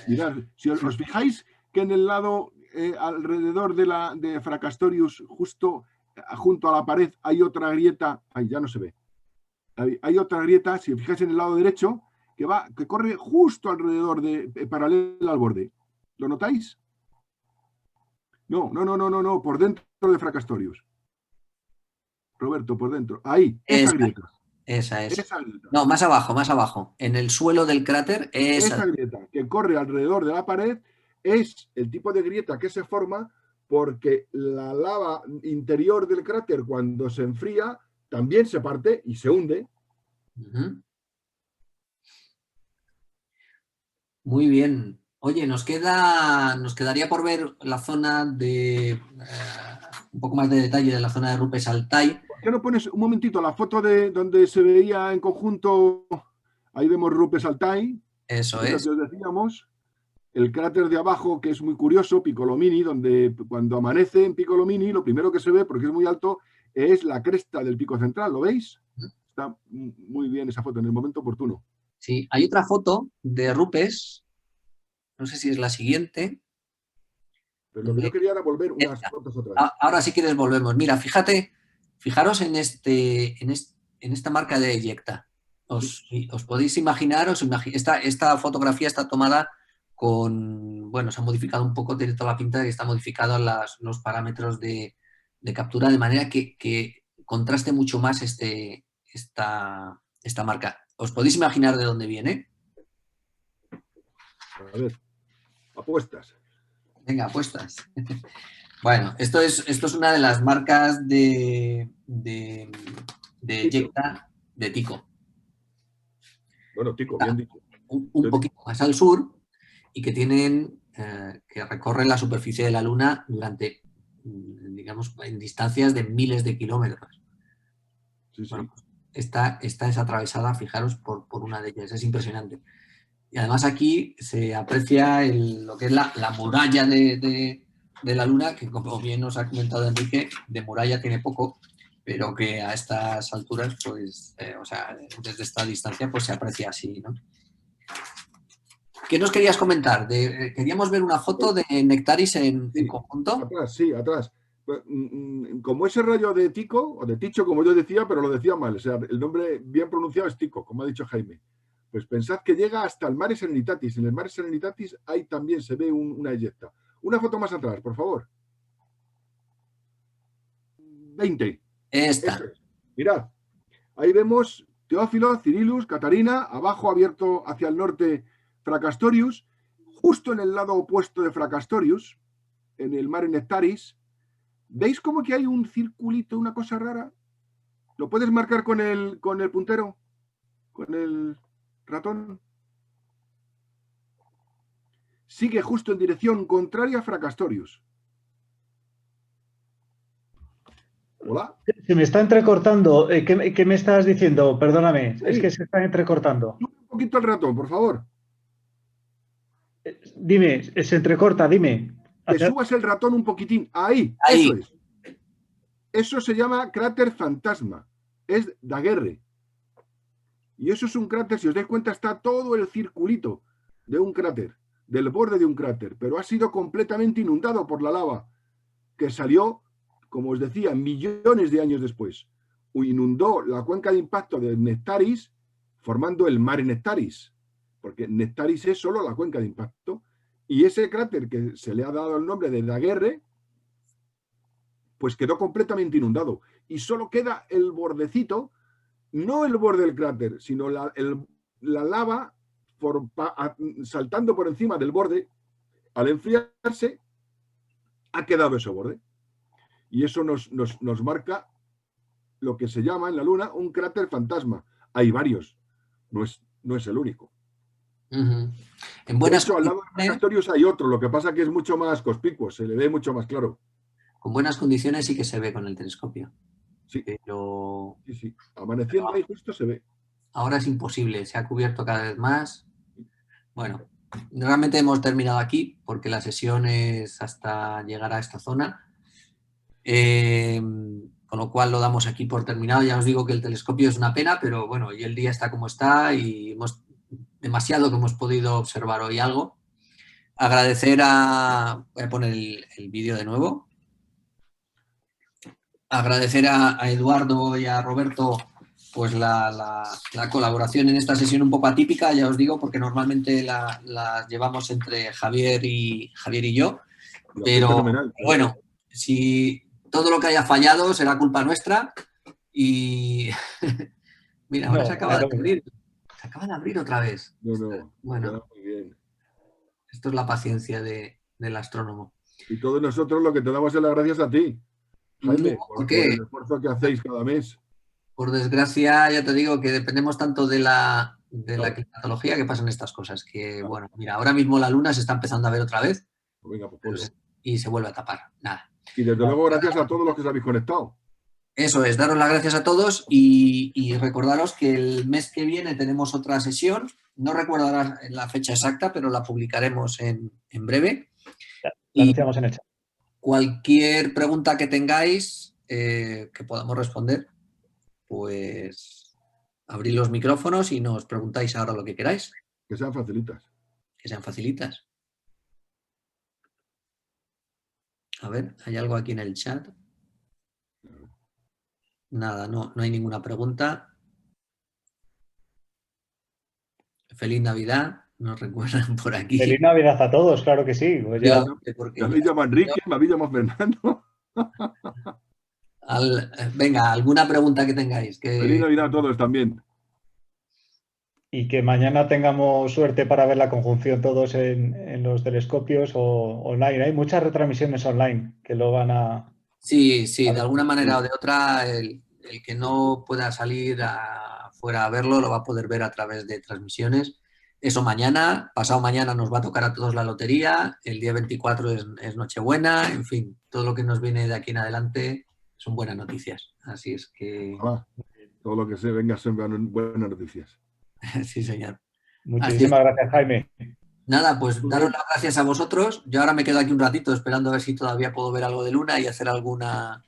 Mirad, si os fijáis que en el lado alrededor de Fracastorius, justo junto a la pared, hay otra grieta. Ahí ya no se ve. Hay otra grieta, si os fijáis en el lado derecho, que corre justo alrededor paralela al borde. ¿Lo notáis? No, por dentro de Fracastorius. Roberto, por dentro. Ahí, esa grieta. Esa es. Esa grieta. No, más abajo. En el suelo del cráter, esa grieta que corre alrededor de la pared es el tipo de grieta que se forma porque la lava interior del cráter, cuando se enfría, también se parte y se hunde. Uh-huh. Muy bien. Oye, nos quedaría por ver la zona de un poco más de detalle de la zona de Rupes-Altai. ¿Por qué no pones un momentito la foto de donde se veía en conjunto? Ahí vemos Rupes-Altai. Eso es. Que os decíamos. El cráter de abajo, que es muy curioso, Piccolomini, donde cuando amanece en Piccolomini, lo primero que se ve, porque es muy alto, es la cresta del pico central. ¿Lo veis? Está muy bien esa foto en el momento oportuno. Sí, hay otra foto de Rupes, no sé si es la siguiente. Pero lo que yo quería era volver unas fotos atrás. Ahora sí que volvemos. Mira, fijaros en esta marca de eyecta. Os podéis imaginar, esta fotografía está tomada con, bueno, se ha modificado un poco, tiene toda la pinta de que está modificado los parámetros de captura, de manera que contraste mucho más esta marca. ¿Os podéis imaginar de dónde viene? A ver, apuestas. Venga, apuestas. Bueno, esto es una de las marcas de eyecta de Tycho. Bueno, Tycho, bien dicho. Un poquito más al sur y que tienen, que recorren la superficie de la Luna durante, digamos, en distancias de miles de kilómetros. Sí, sí. Bueno, esta es atravesada, fijaros, por una de ellas. Es impresionante. Y además aquí se aprecia lo que es la muralla de la Luna, que como bien nos ha comentado Enrique, de muralla tiene poco, pero que a estas alturas, pues, o sea, desde esta distancia, pues se aprecia así, ¿no? ¿Qué nos querías comentar? Queríamos ver una foto de Nectaris en conjunto. Atrás, sí, atrás. Como ese rayo de Tycho, o de Tycho, como yo decía, pero lo decía mal, o sea, el nombre bien pronunciado es Tycho, como ha dicho Jaime. Pues pensad que llega hasta el Mare Serenitatis. En el Mare Serenitatis ahí también se ve una eyecta. Una foto más atrás, por favor. 20. Esta. Mirad, ahí vemos Teófilo, Cirilus, Catarina, abajo abierto hacia el norte Fracastorius, justo en el lado opuesto de Fracastorius, en el Mare Nectaris. ¿Veis como que hay un circulito, una cosa rara? ¿Lo puedes marcar con el puntero? ¿Con el ratón? Sigue justo en dirección contraria a Fracastorius. ¿Hola? Se me está entrecortando. ¿Qué me estás diciendo? Perdóname, Sí. es que se está entrecortando. Un poquito el ratón, por favor. Dime, se entrecorta, dime. Que subas el ratón un poquitín. Ahí, Ahí. eso es. Eso se llama cráter fantasma. Es Daguerre. Y eso es un cráter, si os dais cuenta, está todo el circulito de un cráter, del borde de un cráter, pero ha sido completamente inundado por la lava, que salió, como os decía, millones de años después. Inundó la cuenca de impacto de Nectaris, formando el Mare Nectaris, porque Nectaris es solo la cuenca de impacto, y ese cráter que se le ha dado el nombre de Daguerre, pues quedó completamente inundado. Y solo queda el bordecito, no el borde del cráter, sino la lava saltando por encima del borde. Al enfriarse, ha quedado ese borde. Y eso nos marca lo que se llama en la Luna un cráter fantasma. Hay varios, no es el único. En De buenas hecho, al lado de Fracastorius hay otro, lo que pasa que es mucho más conspicuo, se le ve mucho más claro. Con buenas condiciones sí que se ve con el telescopio. Sí. Pero Sí. Amaneciendo ahí justo se ve. ahora es imposible, se ha cubierto cada vez más. Bueno, realmente hemos terminado aquí porque la sesión es hasta llegar a esta zona. Con lo cual lo damos aquí por terminado. Ya os digo que el telescopio es una pena, pero bueno, y el día está como está y demasiado que hemos podido observar hoy algo. Agradecer voy a poner el vídeo de nuevo. Agradecer a Eduardo y a Roberto pues la colaboración en esta sesión un poco atípica, ya os digo, porque normalmente la llevamos entre Javier y yo. Pero bueno, si todo lo que haya fallado será culpa nuestra y mira, ahora se acaba de abrir. Se acaba de abrir otra vez. Bueno, muy bien. Esto es la paciencia del astrónomo. Y todos nosotros lo que te damos es las gracias a ti, Jaime, por el esfuerzo que hacéis cada mes. Por desgracia, ya te digo que dependemos tanto de la climatología que pasan estas cosas. Que bueno, mira, ahora mismo la luna se está empezando a ver otra vez y se vuelve a tapar. Nada. Y desde luego gracias a todos los que os habéis conectado. Eso es, daros las gracias a todos y recordaros que el mes que viene tenemos otra sesión. No recuerdo ahora la fecha exacta, pero la publicaremos en breve. La anunciamos en el chat. Cualquier pregunta que tengáis que podamos responder, pues abrid los micrófonos y nos preguntáis ahora lo que queráis. Que sean facilitas. Que sean facilitas. A ver, ¿hay algo aquí en el chat? Nada, no hay ninguna pregunta. Feliz Navidad, nos recuerdan por aquí. Feliz Navidad a todos, claro que sí. Pues ya me habéis llamado Enrique, me habéis llamado Fernando. Venga, alguna pregunta que tengáis. Feliz Navidad a todos también. Y que mañana tengamos suerte para ver la conjunción todos en los telescopios o online. Hay muchas retransmisiones online que lo van a... Sí, de alguna manera o de otra, el que no pueda salir afuera a verlo lo va a poder ver a través de transmisiones. Eso mañana, pasado mañana nos va a tocar a todos la lotería, el día 24 es Nochebuena, en fin, todo lo que nos viene de aquí en adelante son buenas noticias. Así es que... todo lo que se venga son buenas noticias. Sí, señor. Muchísimas gracias, Jaime. Nada, pues daros las gracias a vosotros. Yo ahora me quedo aquí un ratito esperando a ver si todavía puedo ver algo de luna y hacer alguna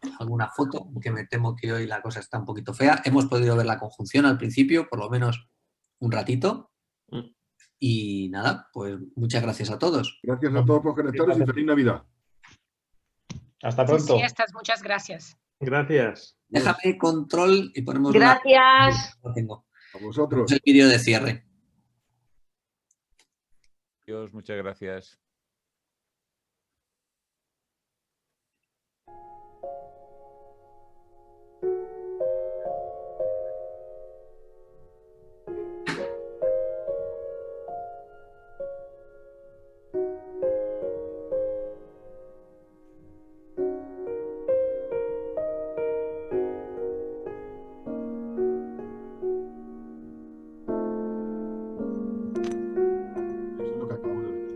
foto, que me temo que hoy la cosa está un poquito fea. Hemos podido ver la conjunción al principio, por lo menos un ratito. Y nada, pues muchas gracias a todos. Gracias a todos por conectaros y feliz Navidad. Hasta Sí, pronto. sí, estas, muchas gracias. Gracias. Déjame control y ponemos Gracias. Lo tengo. A vosotros. El vídeo de cierre. Dios, muchas gracias. Eso es lo que acabamos de ver.